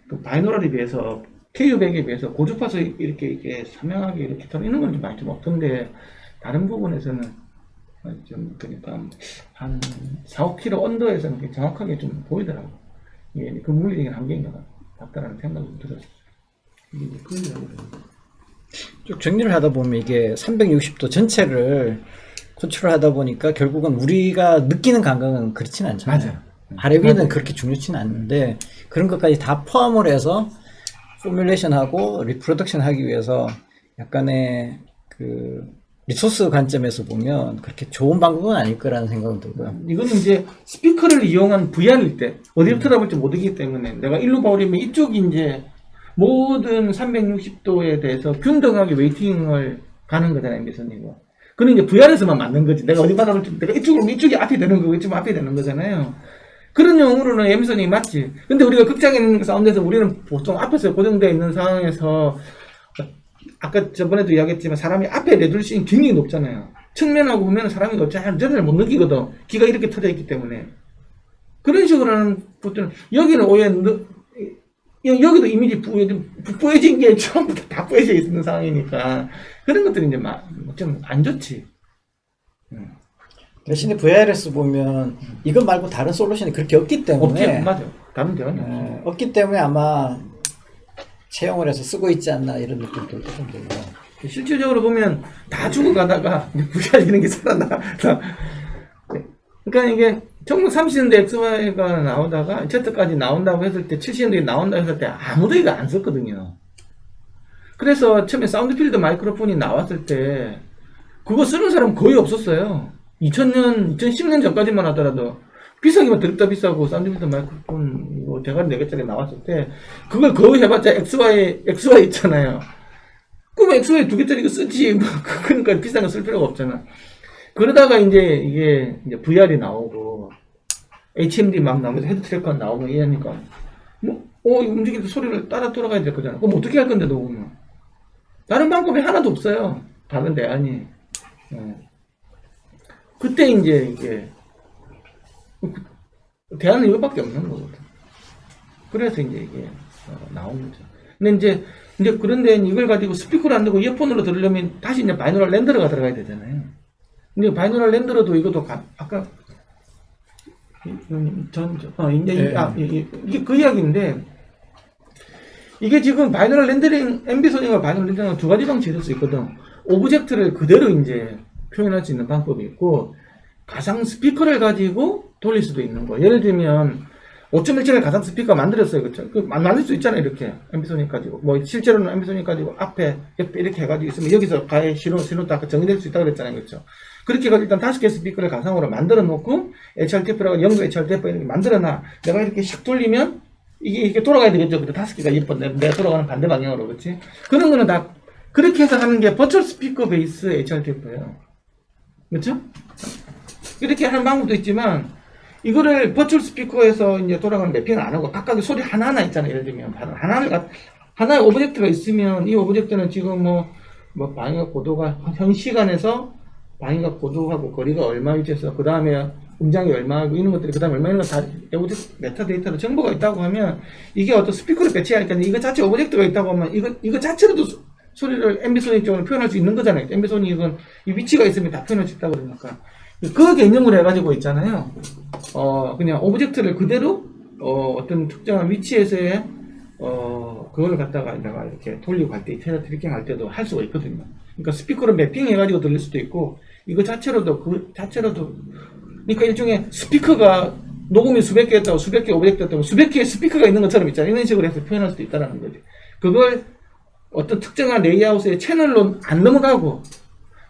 Speaker 2: 그 바이노럴에 비해서 KU100에 비해서 고주파수 이렇게 선명하게 이렇게 터지는 건 좀 많이 좀 없던데 다른 부분에서는 좀 그러니까 한 4, 5km 언더에서는 정확하게 좀 보이더라고. 이게 그 물리적인 한계인가 같다라는 생각이 좀 들었어요. 이게 그러더라고요.
Speaker 1: 쭉 정리를 하다 보면 이게 360도 전체를 컨트롤하다 보니까 결국은 우리가 느끼는 감각은 그렇지는 않잖아요.
Speaker 2: 맞아요.
Speaker 1: 아래 위는 그렇게 중요치는 않는데 그런 것까지 다 포함을 해서 포뮬레이션하고 리프로덕션 하기 위해서 약간의 그 리소스 관점에서 보면 그렇게 좋은 방법은 아닐 거라는 생각은 들고요.
Speaker 2: 이거는 이제 스피커를 이용한 VR일 때 어디를 쳐다볼지 모르기 때문에 내가 일로 봐버리면 이쪽이 이제 모든 360도에 대해서 균등하게 웨이팅을 가는 거잖아요, 앰비소닉은. 그는 이제 VR에서만 맞는 거지. 내가 어디 받아볼 줄, 내가 이쪽이 앞이 되는 거고, 이쪽은 앞이 되는 거잖아요. 그런 용으로는 앰비소닉이 맞지. 근데 우리가 극장에 있는 사운드에서 우리는 보통 앞에서 고정되어 있는 상황에서, 아까 저번에도 이야기했지만 사람이 앞에 내줄 수 있는 기능이 높잖아요. 측면하고 보면 사람이 전혀 못 느끼거든. 귀가 이렇게 터져 있기 때문에. 그런 식으로 하는 것들은, 여기는 오히려, 여기도 이미지 뿌여진 게 전부 다 뿌여져 있는 상황이니까. 그런 것들이 이제 좀 안 좋지.
Speaker 1: 대신에 VR에서 보면 이것 말고 다른 솔루션이 그렇게 없기 때문에
Speaker 2: 맞아. 다른 대안이 없어.
Speaker 1: 없기 때문에 아마 채용을 해서 쓰고 있지 않나 이런 느낌도 좀 들고.
Speaker 2: 실질적으로 보면 다 죽어가다가 VR 이런 게 살아나. 그러니까 이게 1930년대 XY가 나오다가 Z까지 나온다고 했을 때 70년대에 나온다고 했을 때 아무도 이거 안 썼거든요. 그래서 처음에 사운드필드 마이크로폰이 나왔을 때 그거 쓰는 사람 거의 없었어요. 2010년 전까지만 하더라도 비싸기만 더럽다 비싸고 사운드필드 마이크로폰 이거 대가리 4개짜리 나왔을 때 그걸 거의 해봤자 XY 있잖아요. 그럼 XY 2개짜리 이거 쓰지. 그러니까 비싼 거 쓸 필요가 없잖아. 그러다가 이게 VR이 나오고 HMD 막 나오면서 헤드 트래커 나오고 이러니까 움직이는 소리를 따라 돌아가야 될 거잖아. 그럼 어떻게 할 건데 녹으면? 다른 방법이 하나도 없어요. 다른 대안이. 그때 이게 대안은 이거밖에 없는 거거든. 그래서 이게 나온 거죠. 근데 그런데 이걸 가지고 스피커를 안 들고 이어폰으로 들으려면 다시 이제 바이노럴 랜더러가 들어가야 되잖아요. 근데 바이노럴 랜더러도 이것도 아까 이게 그 이야기인데 이게 지금 바이노럴 렌더링 앰비소닉과 바이노럴 렌더링은 두 가지 방식이 있을 수 있거든. 오브젝트를 그대로 이제 표현할 수 있는 방법이 있고 가상 스피커를 가지고 돌릴 수도 있는 거. 예를 들면 5.17의 가상 스피커 만들었어요. 그쵸? 만들 수 있잖아요. 이렇게 앰비소닉 가지고 실제로는 앰비소닉 가지고 앞에 옆에 이렇게 해가지고 있으면 여기서 가해 신호 딱 정리될 수 있다고 그랬잖아요. 그렇죠? 그렇게 해가지고 일단 5개 스피커를 가상으로 만들어 놓고 HRTF라고 연구 HRTF 이렇게 만들어 놔. 내가 이렇게 샥 돌리면 이게 돌아가야 되겠죠. 근데 5개가 예뻐. 내가 돌아가는 반대 방향으로. 그렇지? 그런 거는 다 그렇게 해서 하는 게 버추얼 스피커 베이스 HRTF예요. 그렇죠? 이렇게 하는 방법도 있지만 이거를 버추얼 스피커에서 이제 돌아가는 매핑을 안 하고 각각의 소리 하나하나 있잖아요. 예를 들면 하나의 오브젝트가 있으면 이 오브젝트는 지금 방위각 고도가 현 시간에서 방위각 고도하고 거리가 얼마 위치에서 그 다음에 음장이 얼마고 이런 것들이 그 다음에 얼마 있는 거 다 메타데이터로 정보가 있다고 하면 이게 어떤 스피커를 배치하니까 이거 자체 오브젝트가 있다고 하면 이거 자체로도 소리를 앰비소닉 쪽으로 표현할 수 있는 거잖아요. 앰비소닉은 이 위치가 있으면 다 표현할 수 있다고 그러니까 그 개념을 해가지고 있잖아요. 그냥 오브젝트를 그대로 어떤 특정한 위치에서의 그걸 갖다가 내가 이렇게 돌리고 갈 때, 트래킹 할 때도 할 수가 있거든요. 그러니까 스피커를 매핑해가지고 들릴 수도 있고, 이거 자체로도, 그러니까 일종의 스피커가 녹음이 수백 개 했다고, 수백 개 오브젝트 했다고, 수백 개의 스피커가 있는 것처럼 있잖아요. 이런 식으로 해서 표현할 수도 있다는 거지. 그걸 어떤 특정한 레이아웃의 채널로 안 넘어가고,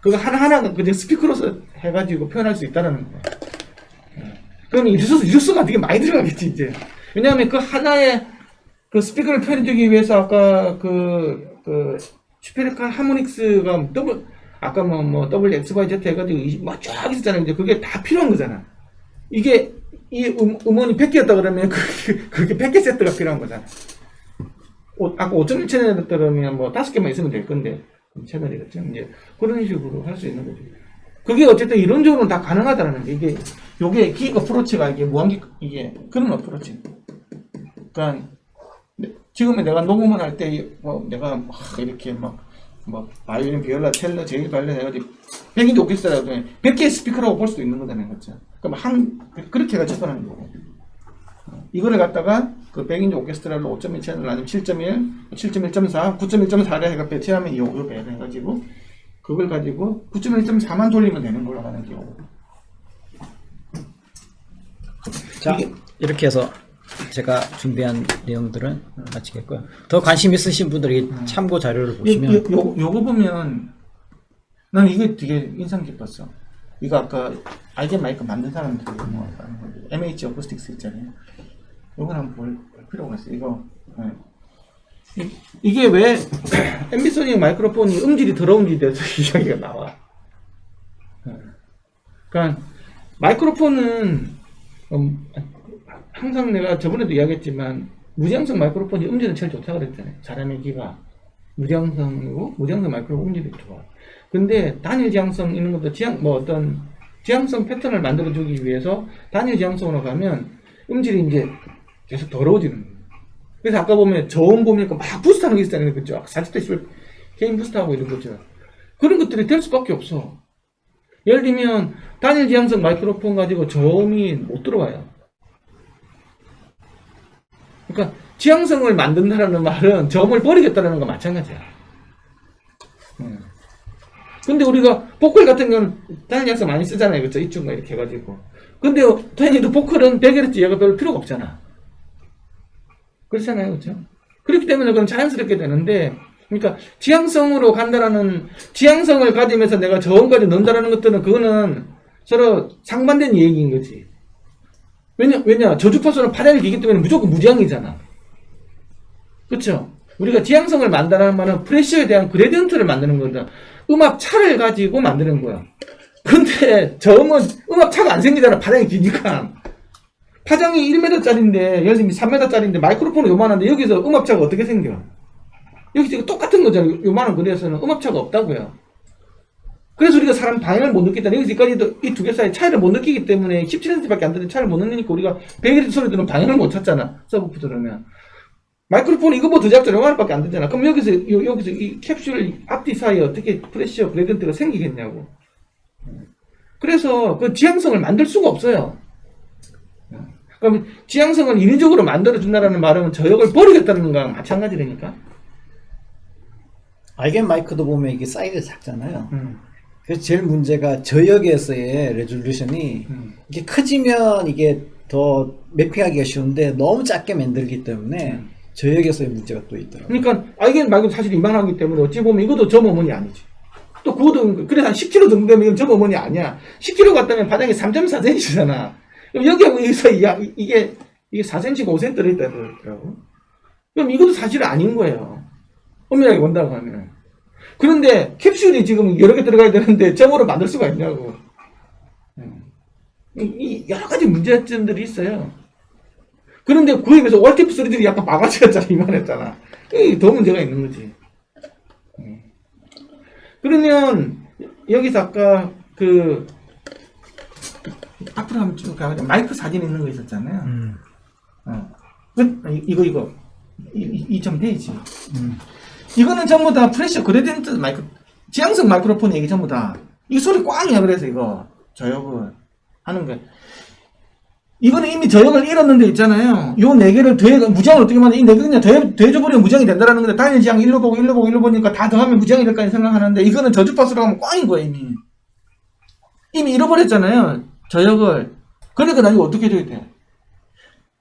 Speaker 2: 그거 하나하나가 그냥 스피커로서 해가지고 표현할 수 있다는 거예요. 그러면 리소스가 되게 많이 들어가겠지, 이제. 왜냐하면 그 하나의 그 스피커를 표현해주기 위해서 아까 슈페리칼 하모닉스가 아까 WXYZ 해가지고 쫙 있었잖아요. 이제 그게 다 필요한 거잖아. 이게 이 음원이 100개였다 그러면 그게 100개 세트가 필요한 거잖아. 아까 5.1 채널 그러면 5개만 있으면 될 건데 채널이겠죠. 이제 그런 식으로 할 수 있는 거죠. 그게 어쨌든 이론적으로는 다 가능하다는 게 요게 기 어프로치가 이게 무한기 이게 그런 어프로치. 그러니까 지금은 내가 녹음을 할 때 내가 막 이렇게 바이올린, 비올라, 첼로, 제일 바이올린 해가지고 100인치 오케스트라도 100개의 스피커라고 볼 수도 있는 거잖아요, 그렇죠? 그럼 그렇게 해가 접근하는 거고. 이거를 갖다가 그 100인치 오케스트라로 5.1 채널 아니면 7.1, 7.1.4, 9.1.4를 해가 배치하면 요 배를 해가지고 그걸 가지고 9.1.4만 돌리면 되는 걸로 하는 경우.
Speaker 1: 자, 이렇게 해서 제가 준비한 내용들은 마치겠고요. 더 관심 있으신 분들이 참고 자료를 보시면
Speaker 2: 요거 보면 난 이게 되게 인상 깊었어. 이거 아까 알겐 마이크 만든 사람들이 MH 어쿠스틱스 있잖아요. 요걸 한번 볼 필요가 있어. 이거 이게 왜 앰비소닉 마이크로폰이 음질이 더러운지 대해서 이야기가 나와. 그러니까 마이크로폰은 항상 내가 저번에도 이야기했지만 무지향성 마이크로폰이 음질은 제일 좋다고 그랬잖아요. 사람의 귀가 무지향성이고 무지향성 마이크로폰 음질이 좋아. 근데 단일 지향성 있는 것도 어떤 지향성 패턴을 만들어주기 위해서 단일 지향성으로 가면 음질이 이제 계속 더러워지는 거예요. 그래서 아까 보면 저음 보니까 막 부스트하는 게 있잖아요. 그죠? 40dB 게임 부스트하고 이런 거죠. 그런 것들이 될 수밖에 없어. 예를 들면 단일 지향성 마이크로폰 가지고 저음이 못 들어와요. 그러니까 지향성을 만든다는 말은 저음을 버리겠다는 거 마찬가지야. 근데 우리가 보컬 같은 경우는 단일 지향성 많이 쓰잖아요. 그렇죠? 이쪽만 이렇게 해가지고. 근데 당연히도 보컬은 100Hz 얘가 별 필요가 없잖아. 그렇잖아요. 그렇죠? 그렇기 때문에 그건 자연스럽게 되는데, 그러니까 지향성으로 간다라는, 지향성을 가지면서 내가 저음까지 넣는다라는 것들은 그거는 서로 상반된 얘기인 거지. 왜냐 저주파수는 파장이 기기 때문에 무조건 무지향이잖아. 그렇죠? 우리가 지향성을 만든다는 말은 프레셔에 대한 그레디언트를 만드는 거다. 음압 차를 가지고 만드는 거야. 근데 저음은 음압 차가 안 생기잖아. 파장이 기니까. 파장이 1m짜리인데 예를 들면 3m짜리인데 마이크로폰은 요만한데 여기서 음압차가 어떻게 생겨? 여기 똑같은 거잖아요. 요만한 거리에서는 음압차가 없다고요. 그래서 우리가 사람 방향을 못 느끼다. 여기까지도 이 두 개 사이 차이를 못 느끼기 때문에 17cm밖에 안 되는 차이를 못 느끼니까 우리가 100Hz 소리 들으면 방향을 못 찾잖아. 서브프 들으면. 마이크로폰이 이거보다 더 작잖아. 요만밖에 안 되잖아. 그럼 여기서 이 캡슐 앞뒤 사이에 어떻게 프레셔 그레디언트가 생기겠냐고. 그래서 그 지향성을 만들 수가 없어요. 그럼 지향성을 인위적으로 만들어준다는 말은 저역을 버리겠다는 거랑 마찬가지라니까.
Speaker 1: 알겐 마이크도 보면 이게 사이즈가 작잖아요. 그래서 제일 문제가 저역에서의 레졸루션이 이게 커지면 이게 더 매핑하기가 쉬운데 너무 작게 만들기 때문에 저역에서의 문제가 또 있더라고요.
Speaker 2: 그러니까 알겐 마이크도 사실 이만하기 때문에 어찌 보면 이것도 점어머니 아니지. 또 그것도 그래 한 10kg 정도 되면 이건 점어머니 아니야. 10kg 갔다면 바닥에 3.4cm잖아. 그럼 여기하고 여기서 이게 4cm가 5cm 들어있다고 그러더라고. 그럼 이것도 사실 아닌 거예요. 엄밀하게 본다고 하면. 그런데 캡슐이 지금 여러 개 들어가야 되는데 점으로 만들 수가 있냐고. 이 여러 가지 문제점들이 있어요. 그런데 구입에서 월티프 소리들이 약간 바가지 같잖아. 이만했잖아. 더 문제가 있는 거지. 그러면 여기서 아까 앞으로 한번 쭉 가보자. 마이크 사진 있는 거 있었잖아요. 이거 2점 페이지. 이거는 전부 다 프레셔 그레디언트 마이크, 지향성 마이크로폰 얘기 전부 다. 이 소리 꽝이야. 그래서 이거 저역을 하는 거. 이거는 이미 저역을 잃었는데 있잖아요. 요 4개를 무지향을 어떻게 만든 이 4개 그냥 더해줘버리면 무지향이 된다라는 건데, 단일 지향 1로 보니까 다 더하면 무지향이 될까 생각하는데, 이거는 저주파수로 하면 꽝인 거야, 이미. 이미 잃어버렸잖아요. 저역을. 그러니까 나 이거 어떻게 해줘야 돼?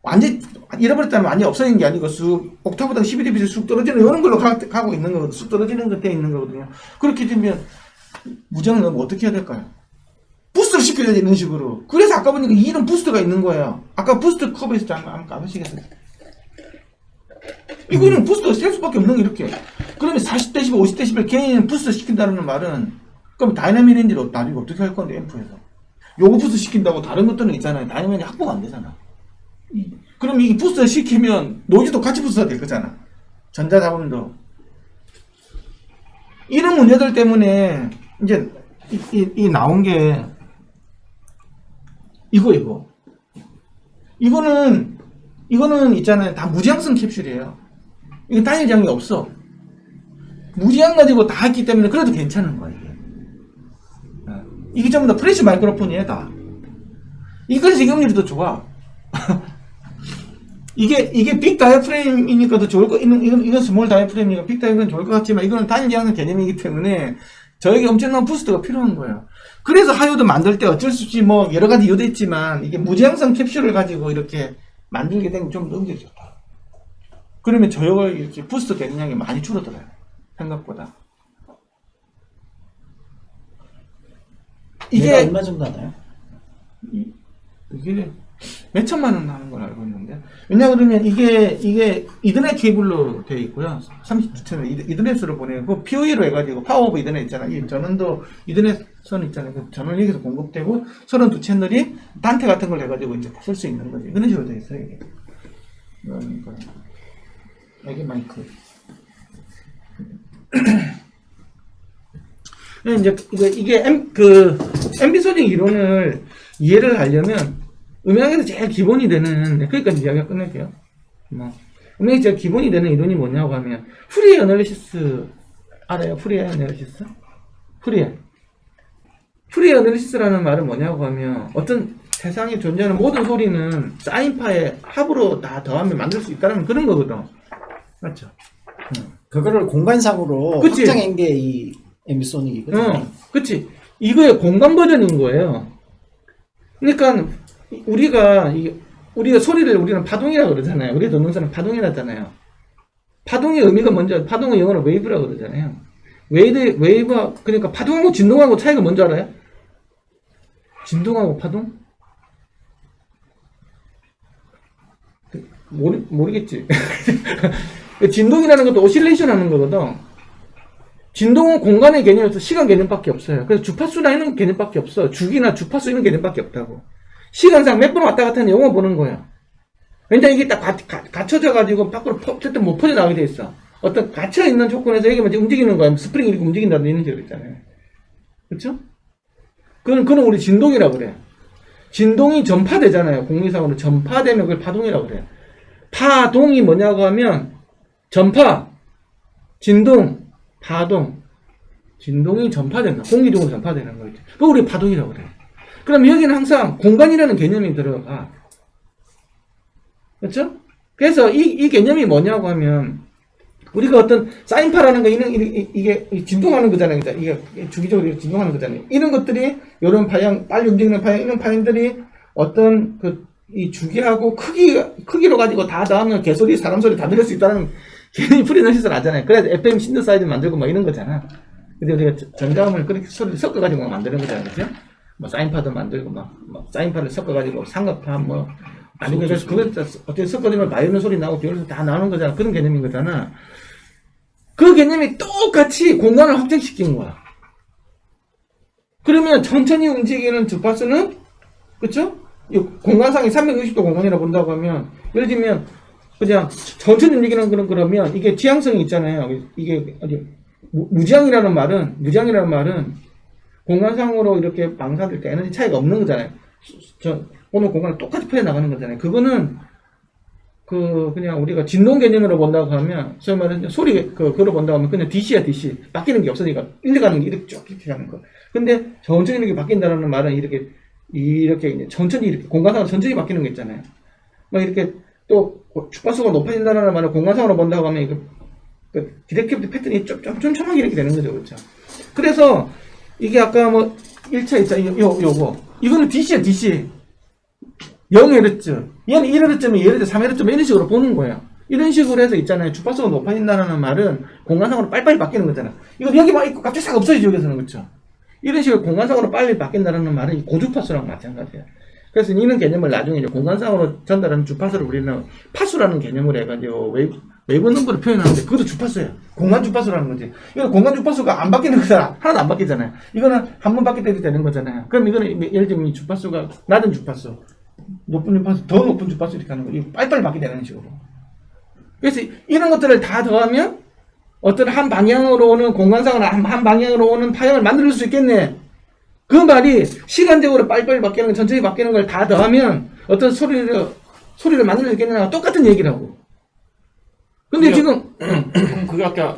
Speaker 2: 완전 잃어버렸다면 완전히 없어진 게 아니고 옥타브보다 12dB 쑥 떨어지는 이런 걸로 가고 있는 거거든요. 쑥 떨어지는 거 돼 있는 거거든요. 그렇게 되면 무지향을 넣으면 어떻게 해야 될까요? 부스트를 시켜야지, 이런 식으로. 그래서 아까 보니까 이런 부스트가 있는 거예요. 아까 부스트 커브에서 한번 까보시겠어요? 이거는 부스트가 셀 수밖에 없는 게 이렇게. 그러면 40dB, 50dB 개인 부스트 시킨다는 말은, 그럼 다이나믹 렌즈를 나중에 어떻게 할 건데, 앰프에서. 요거 부스트 시킨다고 다른 것들은 있잖아요. 다이나믹 렌즈 확보가 안 되잖아. 그럼 이 부스트를 시키면 노이즈도 같이 부스트가 될 거잖아. 전자자본도. 이런 문제들 때문에 이제 이 나온 게 이거는 있잖아요. 다 무지향성 캡슐이에요. 이게 단일 지향이 없어. 무지향 가지고 다 했기 때문에 그래도 괜찮은 거야, 이게. 이게 전부 다 프레시 마이크로폰이에요, 다. 이거에서 이게 음률이 더 좋아. 이게 빅 다이어프레임이니까 더 좋을 거, 이건 스몰 다이어프레임이니까 빅 다이어프레임 좋을 것 같지만, 이거는 단일 지향성 개념이기 때문에 저에게 엄청난 부스트가 필요한 거예요. 그래서 하이오드 만들 때 어쩔 수 없이 뭐 여러 가지 이유도 있지만, 이게 무지향성 캡슐을 가지고 이렇게 만들게 되면 좀 더 음질이 좋다. 그러면 저역을 이렇게 부스트 되는 양이 많이 줄어들어요. 생각보다.
Speaker 1: 이게 얼마 정도 하나요?
Speaker 2: 이게 몇 천만 원 하는 걸 알고 있는데. 왜냐 그러면 이게 이더넷 케이블로 되어 있고요. 32채널 이더넷으로 보내고 PoE로 해가지고 파워 오브 이더넷 있잖아. 이 전원도 이더넷 선 있잖아요. 그 전원 여기서 공급되고 32채널이 단테 같은 걸 해가지고 이제 쓸 수 있는 거지. 그런 식으로 되어 있어요. 이게. 그러니까 이게 마이크. 이제 이게 MB 소딩 이론을 이해를 하려면 음향에서 제일 기본이 되는, 그러니까 이야기가 끝낼게요. 음향이 제일 기본이 되는 이론이 뭐냐고 하면 프리에 어널리시스 알아요? 프리에 어널리시스? 프리에 어널리시스라는 말은 뭐냐고 하면 어떤 세상에 존재하는 모든 소리는 사인파의 합으로 다 더하면 만들 수 있다는 그런 거거든. 맞죠?
Speaker 1: 그거를 공간상으로
Speaker 2: 그치?
Speaker 1: 확장한 게 이 앰비소닉이거든요.
Speaker 2: 그치. 이거의 공간 버전인 거예요. 그러니까 우리가 소리를 우리는 파동이라고 그러잖아요. 우리 듣는 사람 파동이라잖아요. 파동의 의미가 먼저, 파동의 영어로 웨이브라고 그러잖아요. 웨이브가, 그러니까 파동하고 진동하고 차이가 뭔지 알아요? 진동하고 파동? 모르겠지. 진동이라는 것도 오실레이션 하는 거거든. 진동은 공간의 개념에서 시간 개념밖에 없어요. 그래서 주파수나 이런 개념밖에 없어. 주기나 주파수 이런 개념밖에 없다고. 시간상 몇 번 왔다 갔다 하는 영화 보는 거야. 왜냐면 이게 딱 갇혀져가지고 밖으로 어쨌든 못 퍼져나가게 돼 있어. 어떤 갇혀있는 조건에서 이게 먼저 움직이는 거야. 스프링이 이렇게 움직인다는 이런 식으로 있잖아요. 그렇죠? 그건 우리 진동이라고 그래. 진동이 전파되잖아요. 공리상으로 전파되면 그걸 파동이라고 그래. 파동이 뭐냐고 하면 전파, 진동, 파동. 진동이 전파된다. 공기동으로 전파되는 거지. 그거 우리 파동이라고 그래. 그럼 여기는 항상 공간이라는 개념이 들어가. 그렇죠? 그래서 이 개념이 뭐냐고 하면 우리가 어떤 사인파라는 거 이게 진동하는 거잖아요. 이게 주기적으로 진동하는 거잖아요. 이런 것들이 이런 방향, 빨리 움직이는 방향, 이런 방향들이 어떤 이 주기하고 크기로 가지고 다 더하면 개소리, 사람 소리 다 들을 수 있다는 개념이 프리너시스를 하잖아요. 그래서 FM 신드사이드 만들고 뭐 이런 거잖아. 근데 우리가 전자음을 그렇게 소리를 섞어가지고 만드는 거잖아요. 그죠? 뭐 사인파도 만들고 막 사인파를 섞어가지고 삼각파 뭐 아니면 그래서 그걸 어떻게 섞어주면 바이올린 소리 나오고 비올린 다 나오는 거잖아. 그런 개념인 거잖아. 그 개념이 똑같이 공간을 확장시킨 거야. 그러면 천천히 움직이는 주파수는 그쵸? 공간상이 360도 공간이라고 본다고 하면 예를 들면 그냥 천천히 움직이는 그러면 이게 지향성이 있잖아요. 이게 무지향이라는 말은 공간상으로 이렇게 방사될 때 에너지 차이가 없는 거잖아요. 오늘 공간을 똑같이 퍼져나가는 거잖아요. 그거는 그냥 우리가 진동 개념으로 본다고 하면 소위 말하는 소리 그로 본다고 하면 그냥 DC야 DC. 바뀌는 게 없으니까 일가는 게 이렇게 쭉 이렇게 가는 거. 근데 천천히 이렇게 바뀐다는 말은 이렇게 이제 천천히 이렇게 공간상으로 천천히 바뀌는 거 있잖아요. 막 이렇게 또 주파수가 높아진다는 말은 공간상으로 본다고 하면 이거 디렉티브 패턴이 촘촘하게 이렇게 되는 거죠. 그렇죠? 그래서 이게 아까 뭐 1차 있잖아요. 요거. 이거는 DC야, DC. 0Hz. 얘는 1Hz면 예를 들어 3Hz 이런 식으로 보는 거예요. 이런 식으로 해서 있잖아요. 주파수가 높아진다는 말은 공간상으로 빨리빨리 바뀌는 거잖아. 이거 여기만 있고 갑자기 싹 없어지죠. 여기서는. 그렇죠? 이런 식으로 공간상으로 빨리 바뀐다는 말은 고주파수랑 마찬가지예요. 그래서 이런 개념을 나중에 이제 공간상으로 전달하는 주파수를 우리는 파수라는 개념을 해가지고 웨이브 넘버를 표현하는데 그것도 주파수예요. 공간 주파수라는 거지. 이건 공간 주파수가 안 바뀌는 거잖아. 하나도 안 바뀌잖아요. 이거는 한 번 바뀔 때도 되는 거잖아요. 그럼 이거는 예를 들면 이 주파수가 낮은 주파수, 높은 주파수, 더 높은 주파수 이렇게 하는 거. 이거 빨리빨리 바뀌게 되는 식으로. 그래서 이런 것들을 다 더하면 어떤 한 방향으로 오는 공간상으로 한 방향으로 오는 파형을 만들 수 있겠네. 그 말이 시간적으로 빨리빨리 바뀌는 거, 천천히 바뀌는 걸 다 더하면 어떤 소리를 만들 수 있겠냐가 똑같은 얘기라고. 근데 지금
Speaker 3: 그럼 그게 아까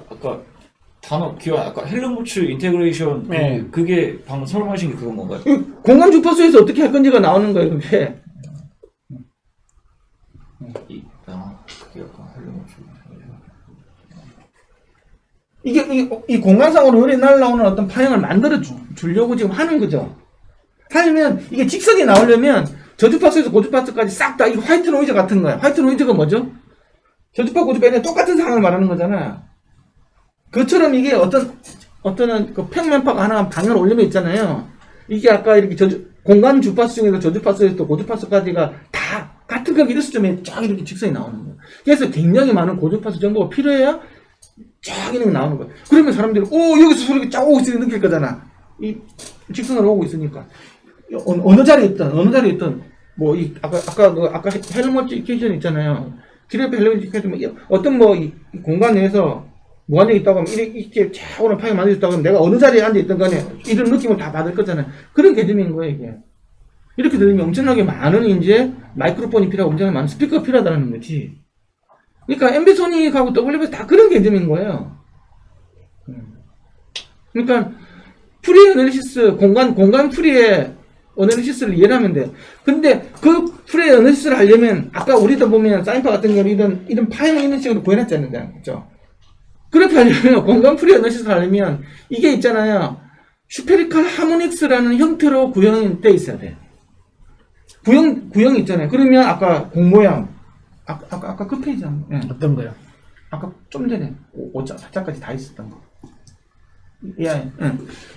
Speaker 3: 단어 기억 아까 헬름hol츠 인테그레이션
Speaker 1: 네.
Speaker 3: 그게 방금 설명하신 게 그건 뭔가요?
Speaker 2: 공간 주파수에서 어떻게 할 건지가 나오는 거예요. 그게.
Speaker 3: 그게 약간 헬름hol츠
Speaker 2: 이 공간상으로 요리 날라오는 어떤 파형을 만들어 주려고 지금 하는 거죠. 하려면 이게 직선이 나오려면 저주파수에서 고주파수까지 싹 다 이 화이트 노이즈 같은 거야. 화이트 노이즈가 뭐죠? 저주파 고주파는 똑같은 상황을 말하는 거잖아. 그처럼 이게 어떤 그 평면파가 하나 방향을 올리면 있잖아요. 이게 아까 이렇게 공간 주파수 중에서 저주파수에서 고주파수까지가 다 같은 가격 1수점에 쫙 이렇게 직선이 나오는 거예요. 그래서 굉장히 많은 고주파수 정보가 필요해야 쫙 이렇게 나오는 거예요. 그러면 사람들이 여기서 소리가 쫙 오고 있으니 느낄 거잖아. 이 직선으로 오고 있으니까 어느 자리에 있든 뭐 아까 헬멧 이케이션 있잖아요. 기레프 헬멧 이케이션 어떤 이 공간 내에서 무한정이 있다고 하면 이렇게 쫙 오는 파이가 만들어졌다고 하면 내가 어느 자리에 앉아있던 간에 이런 느낌을 다 받을 거잖아요. 그런 개념인 거예요, 이게. 이렇게 들으면 엄청나게 많은 이제 마이크로폰이 필요하고 엄청나게 많은 스피커가 필요하다는 거지. 그러니까 엠비소닉하고 WBS 다 그런 개념인 거예요. 그러니까 프리 어널리시스, 공간 프리의 어널리시스를 이해를 하면 돼. 근데 그 프리 어널리시스를 하려면 아까 우리도 보면 사인파 같은 경우는 이런 파일을 이런 식으로 구해놨잖아요. 그죠? 그렇게 하려면 공간 프리 어널리시스를 하려면 이게 있잖아요. 슈페리칼 하모닉스라는 형태로 구현이 돼 있어야 돼. 구형 있잖아요. 그러면 아까 공모양 아까 그 페이지 한 번. 예.
Speaker 1: 어떤 거요?
Speaker 2: 아까 좀 전에 4자까지 다 있었던 거. 예.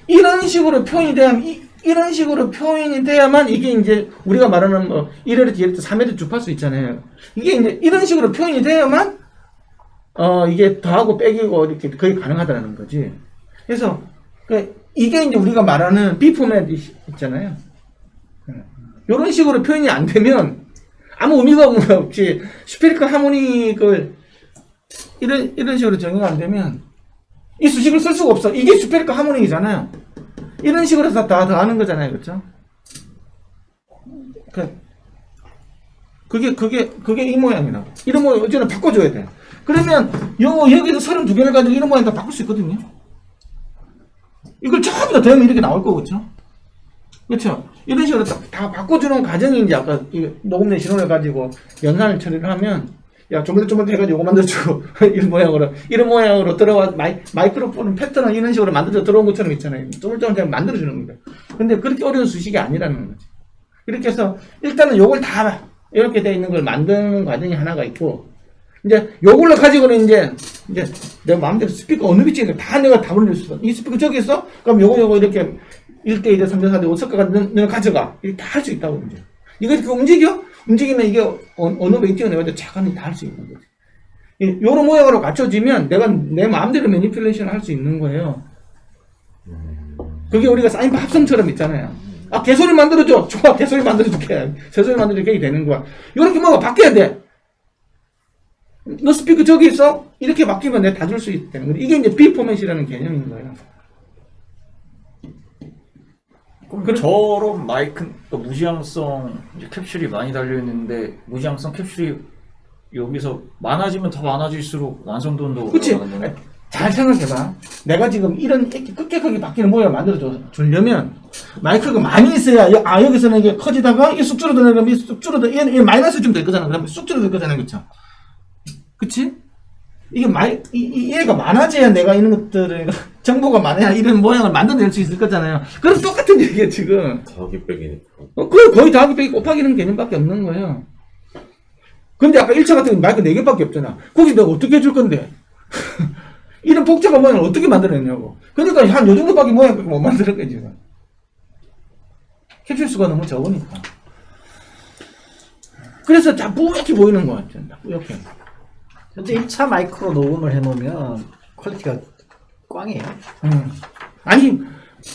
Speaker 2: 이런 식으로 표현이 돼야만 이런 식으로 표현이 돼야만 이게 이제 우리가 말하는 1Hz, 2Hz, 3Hz 주파수 있잖아요. 이게 이제 이런 식으로 표현이 돼야만 이게 더하고 빼기고 이렇게 거의 가능하다는 거지. 그래서 이게 이제 우리가 말하는 B 포맷 있잖아요. 이런 식으로 표현이 안 되면 아무 의미가 없이 슈페리칼 하모닉을 이런 식으로 정의가 안 되면 이 수식을 쓸 수가 없어. 이게 슈페리칼 하모닉이잖아요. 이런 식으로 해서 다 더하는 거잖아요, 그렇죠? 그게 이 모양이라고. 이런 모양 어쨌든 바꿔줘야 돼. 그러면 여기서 32개를 가지고 이런 모양 다 바꿀 수 있거든요. 이걸 전부 다 더하면 이렇게 나올 거고, 그렇죠? 그렇죠? 이런 식으로 다 바꿔주는 과정이 이제 아까 녹음된 신호를 가지고 연산을 처리를 하면 야 조물조물 해가지고 요거 만들어주고 이런 모양으로 들어와 마이크로폰 패턴을 이런 식으로 만들어서 들어온 것처럼 있잖아요. 조물조물 만들어주는 겁니다. 근데 그렇게 어려운 수식이 아니라는 거지. 이렇게 해서 일단은 요걸 다 이렇게 돼 있는 걸 만드는 과정이 하나가 있고 이제 요걸로 가지고는 이제 내 마음대로 스피커 어느 위치에 다 내가 다 올릴 수 있어. 이 스피커 저기 있어? 그럼 요거 이렇게 1대 2대 3대 4대 5섞어가 너는 가져가. 이렇게 다 할 수 있다고 이제. 이거 이렇게 움직여? 움직이면 이게 어느 웨이팅을 내가지고 착하니 다 할 수 있는 거지. 요런 모양으로 갖춰지면 내가 내 마음대로 매니플레이션을 할 수 있는 거예요. 그게 우리가 사인파 합성처럼 있잖아요. 아, 개소리 만들어줘. 좋아, 개소리 만들어줄게. 새소리 만들어줄게. 되는 거야. 요렇게 뭐가 바뀌어야 돼. 너 스피커 저기 있어? 이렇게 바뀌면 내가 다 줄 수 있다는 거야. 이게 이제 B 포맷이라는 개념인 거예요.
Speaker 3: 그럼 저런 마이크 무지향성 이제 캡슐이 많이 달려있는데 무지향성 캡슐이 여기서 많아지면 더 많아질수록 완성도도
Speaker 2: 그치?
Speaker 3: 올라가는 거네.
Speaker 2: 잘 생각해봐. 내가 지금 이런 급격하게 바뀌는 모양을 만들어주려면 마이크가 많이 있어야 여기서는 이게 커지다가 이 쑥 줄어드는 이 쑥 줄어들 얘 마이너스 좀 될 거잖아. 그러면 쑥 줄어들 거잖아. 그쵸? 그치? 이게 얘가 많아져야 내가 이런 것들을 정보가 많아야 이런 모양을 만들어낼 수 있을 거잖아요. 그럼 똑같은 얘기야 지금.
Speaker 5: 더하기 빼기니까.
Speaker 2: 거의 더하기 빼기 곱하기는 개념밖에 없는 거예요. 근데 아까 1차 같은 경우 마이크 4개밖에 없잖아. 거기서 내가 어떻게 해줄 건데? 이런 복잡한 모양을 어떻게 만들어냈냐고. 그러니까 한 요 정도밖에 모양을 못 만드는 거지 지금. 캡슐 수가 너무 적으니까. 그래서 다 뿌옇게 보이는 거 같아. 뿌옇게.
Speaker 1: 현재 1차 마이크로 녹음을 해놓으면 퀄리티가 꽝이에요.
Speaker 2: 아니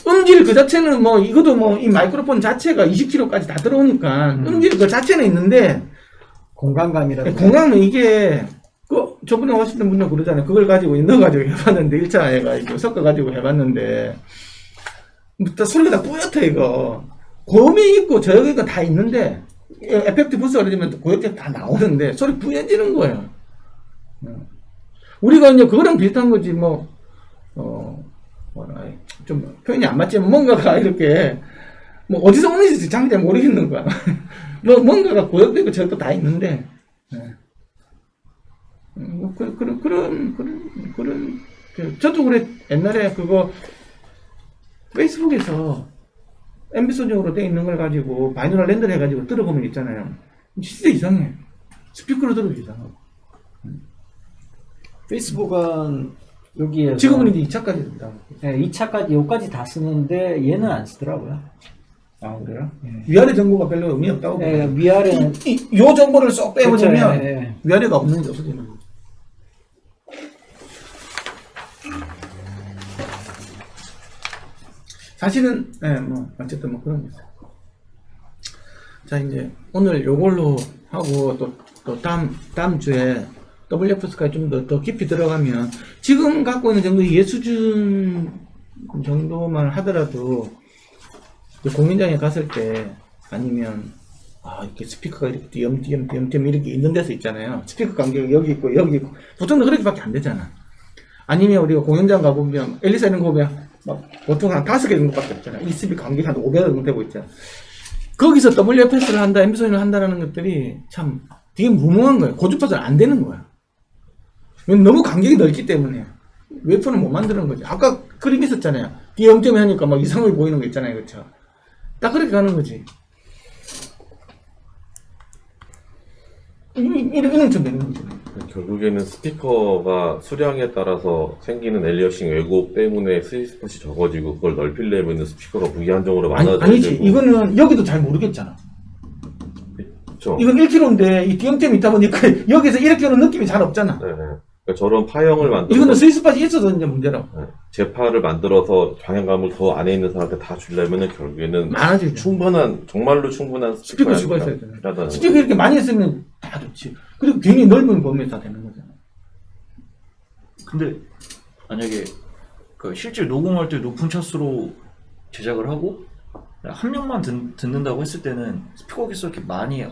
Speaker 2: 음질 그 자체는 이것도 이 마이크로폰 자체가 20kg까지 다 들어오니까 음질 그 자체는 있는데
Speaker 1: 공간감이라든가.
Speaker 2: 공간은 이게 저번에 오셨던 분들 그러잖아요. 그걸 가지고 넣어가지고 해봤는데 1차 애가 이거 섞어가지고 해봤는데 소리가 다 뿌옇다 이거. 고음이 있고 저기가 다 있는데 에펙트 부스가 그러면 고역대 다 나오는데 소리 뿌얘지는 거예요. 우리가 이제 그거랑 비슷한 거지 좀 표현이 안 맞지만 뭔가가 이렇게 어디서 오는지 장비를 모르겠는 거야. 뭔가가 고역되고 저것도 다 있는데 저도 그래. 옛날에 그거 페이스북에서 엠비소닉으로 돼 있는 걸 가지고 바이너럴 렌더를 해가지고 들어보면 있잖아요. 진짜 이상해. 스피커로 들어도 이상하고.
Speaker 1: 페이스북은 여기에
Speaker 2: 지금은 이제 2차까지 된다.
Speaker 1: 네, 2차까지 여기까지 다 쓰는데 얘는 안 쓰더라고요.
Speaker 2: 아, 그래요? 위아래 정보가 별로 의미 없다고
Speaker 1: 예,
Speaker 2: 봐요.
Speaker 1: 위아래는
Speaker 2: 요 정보를 쏙 빼버리면
Speaker 1: 그쵸, 예.
Speaker 2: 위아래가 없는 게 없어지는 거예요. 사실은 뭐 어쨌든 뭐 그런 게 있어요. 자, 이제 오늘 요걸로 하고 또 다음 주에 WFS까지 좀 더 깊이 들어가면 지금 갖고 있는 정도 예수준 정도만 하더라도 이제 공연장에 갔을 때 아니면 이렇게 스피커가 이렇게 띄엄띄엄 이렇게 있는 데서 있잖아요. 스피커 간격이 여기 있고 여기 있고 보통은 그렇게밖에 안 되잖아. 아니면 우리가 공연장 가보면 엘리사 이런 거 보면 막 보통 한 5개 정도밖에 없잖아요. 이 스피커 간격이 한 500 정도 되고 있잖아. 거기서 WFS를 한다, 앰프소니를 한다라는 것들이 참 되게 무모한 거예요. 고주파는 안 되는 거야. 너무 간격이 넓기 때문에 웨이퍼는 못 만드는 거지. 아까 그림 있었잖아요. 띄엄띄엄 하니까 막 이상하게 보이는 거 있잖아요. 그렇죠? 딱 그렇게 가는 거지. 이런 좀 되는 거지.
Speaker 5: 결국에는 스피커가 수량에 따라서 생기는 엘리어싱 왜곡 때문에 스위스팟이 적어지고 그걸 넓히려면 스피커가 무기한정으로 많아져야
Speaker 2: 아니지.
Speaker 5: 되고.
Speaker 2: 이거는 여기도 잘 모르겠잖아.
Speaker 5: 그렇죠.
Speaker 2: 이건 1kg인데 이 띄엄띄엄 있다 보니까 여기서 이렇게 오는 느낌이 잘 없잖아.
Speaker 5: 네네. 그러니까 저런 파형을 만들어서
Speaker 2: 이거는 스위스팟이 있어서 이제 문제라고.
Speaker 5: 네. 제파를 만들어서 방향감을 더 안에 있는 사람한테 다 주려면 결국에는
Speaker 2: 많아지죠.
Speaker 5: 정말로 충분한
Speaker 2: 스피커 수가 있어야 되는
Speaker 5: 필요하다는
Speaker 2: 스피커 이렇게 많이 쓰면 다 좋지. 그리고 괜히 넓은 범위에서 다 되는 거잖아.
Speaker 3: 근데 만약에 그 실제 녹음할 때 높은 차수로 제작을 하고 한 명만 듣는다고 했을 때는 스피커 기수 이렇게 많이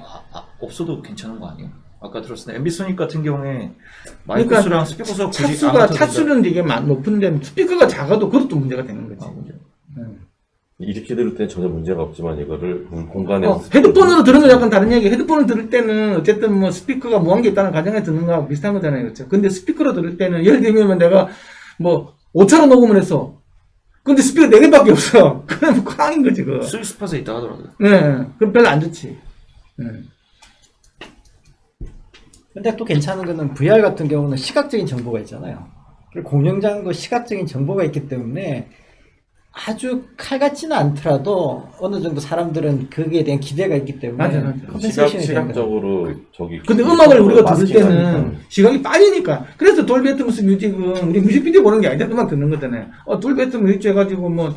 Speaker 3: 없어도 괜찮은 거 아니에요? 아까 들었을 때 앰비소닉 같은 경우에 마이크
Speaker 2: 그러니까
Speaker 3: 수랑 스피커 수가 굳이 안
Speaker 2: 차수가
Speaker 3: 맞춰도
Speaker 2: 차수는 되게 높은데 스피커가 작아도 그것도 문제가 되는 거지.
Speaker 5: 이렇게 들을 때는 전혀 문제가 없지만 이거를 공간에서
Speaker 2: 헤드폰으로 들으면 약간 다른 얘기. 헤드폰을 들을 때는 어쨌든 뭐 스피커가 무한개 있다는 가정에 듣는 거하고 비슷한 거잖아요. 그렇죠? 근데 스피커로 들을 때는 예를 들면 내가 뭐 5차로 녹음을 했어. 근데 스피커 4개밖에 없어. 그럼 쾅인 거지, 그거.
Speaker 3: 스위스팟에 있다 하더라고요.
Speaker 2: 네. 그럼 별로 안 좋지. 네.
Speaker 1: 근데 또 괜찮은 거는 VR 같은 경우는 시각적인 정보가 있잖아요. 공연장도 시각적인 정보가 있기 때문에 아주 칼 같지는 않더라도 어느 정도 사람들은 거기에 대한 기대가 있기 때문에
Speaker 2: 맞아.
Speaker 1: 컴pen세이션이 되는 거죠.
Speaker 5: 시각적으로 저기
Speaker 2: 근데 음악을 우리가 들을 때는
Speaker 5: 마스킹하니까.
Speaker 2: 시각이 빠지니까. 그래서 돌비 애트모스 뮤직은 우리 뮤직비디오 보는 게 아니라 음악 듣는 거잖아요. 돌비 애트모스 뮤직 해가지고 뭐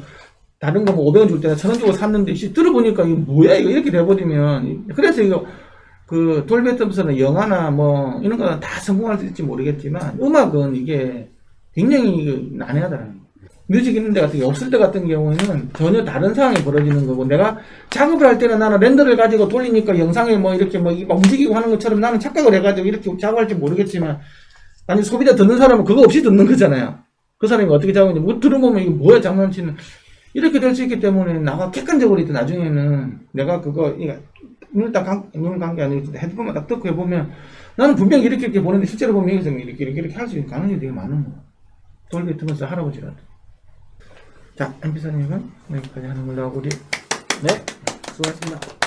Speaker 2: 다른 거 뭐 500원 줄 때나 1000원 주고 샀는데 들어보니까 이거 뭐야 이거 이렇게 돼버리면. 그래서 이거 그 돌비 애트모스는 영화나 뭐 이런 거는 다 성공할 수 있을지 모르겠지만 음악은 이게 굉장히 난해하더라는 거예요. 뮤직 있는 데 같은 게 없을 때 같은 경우에는 전혀 다른 상황이 벌어지는 거고, 내가 작업을 할 때는 나는 렌더를 가지고 돌리니까 영상에 뭐 이렇게 뭐 움직이고 하는 것처럼 나는 착각을 해가지고 이렇게 작업할지 모르겠지만, 아니 소비자 듣는 사람은 그거 없이 듣는 거잖아요. 그 사람이 어떻게 작업하는지 뭐 들어보면 이게 뭐야 장난치는 이렇게 될 수 있기 때문에 나가 객관적으로 있던 나중에는 내가 그거 눈을 딱 눈을 간 게 아니고 헤드폰만 딱 듣고 해보면 나는 분명히 이렇게 보는데 실제로 보면 여기서 이렇게 할 수 있는 가능성이 되게 많은 거야. 돌비 들으면서 할아버지라도. 자, 엠피사님은 여기까지 하는 걸로 하고 우리
Speaker 1: 네.
Speaker 2: 수고하셨습니다.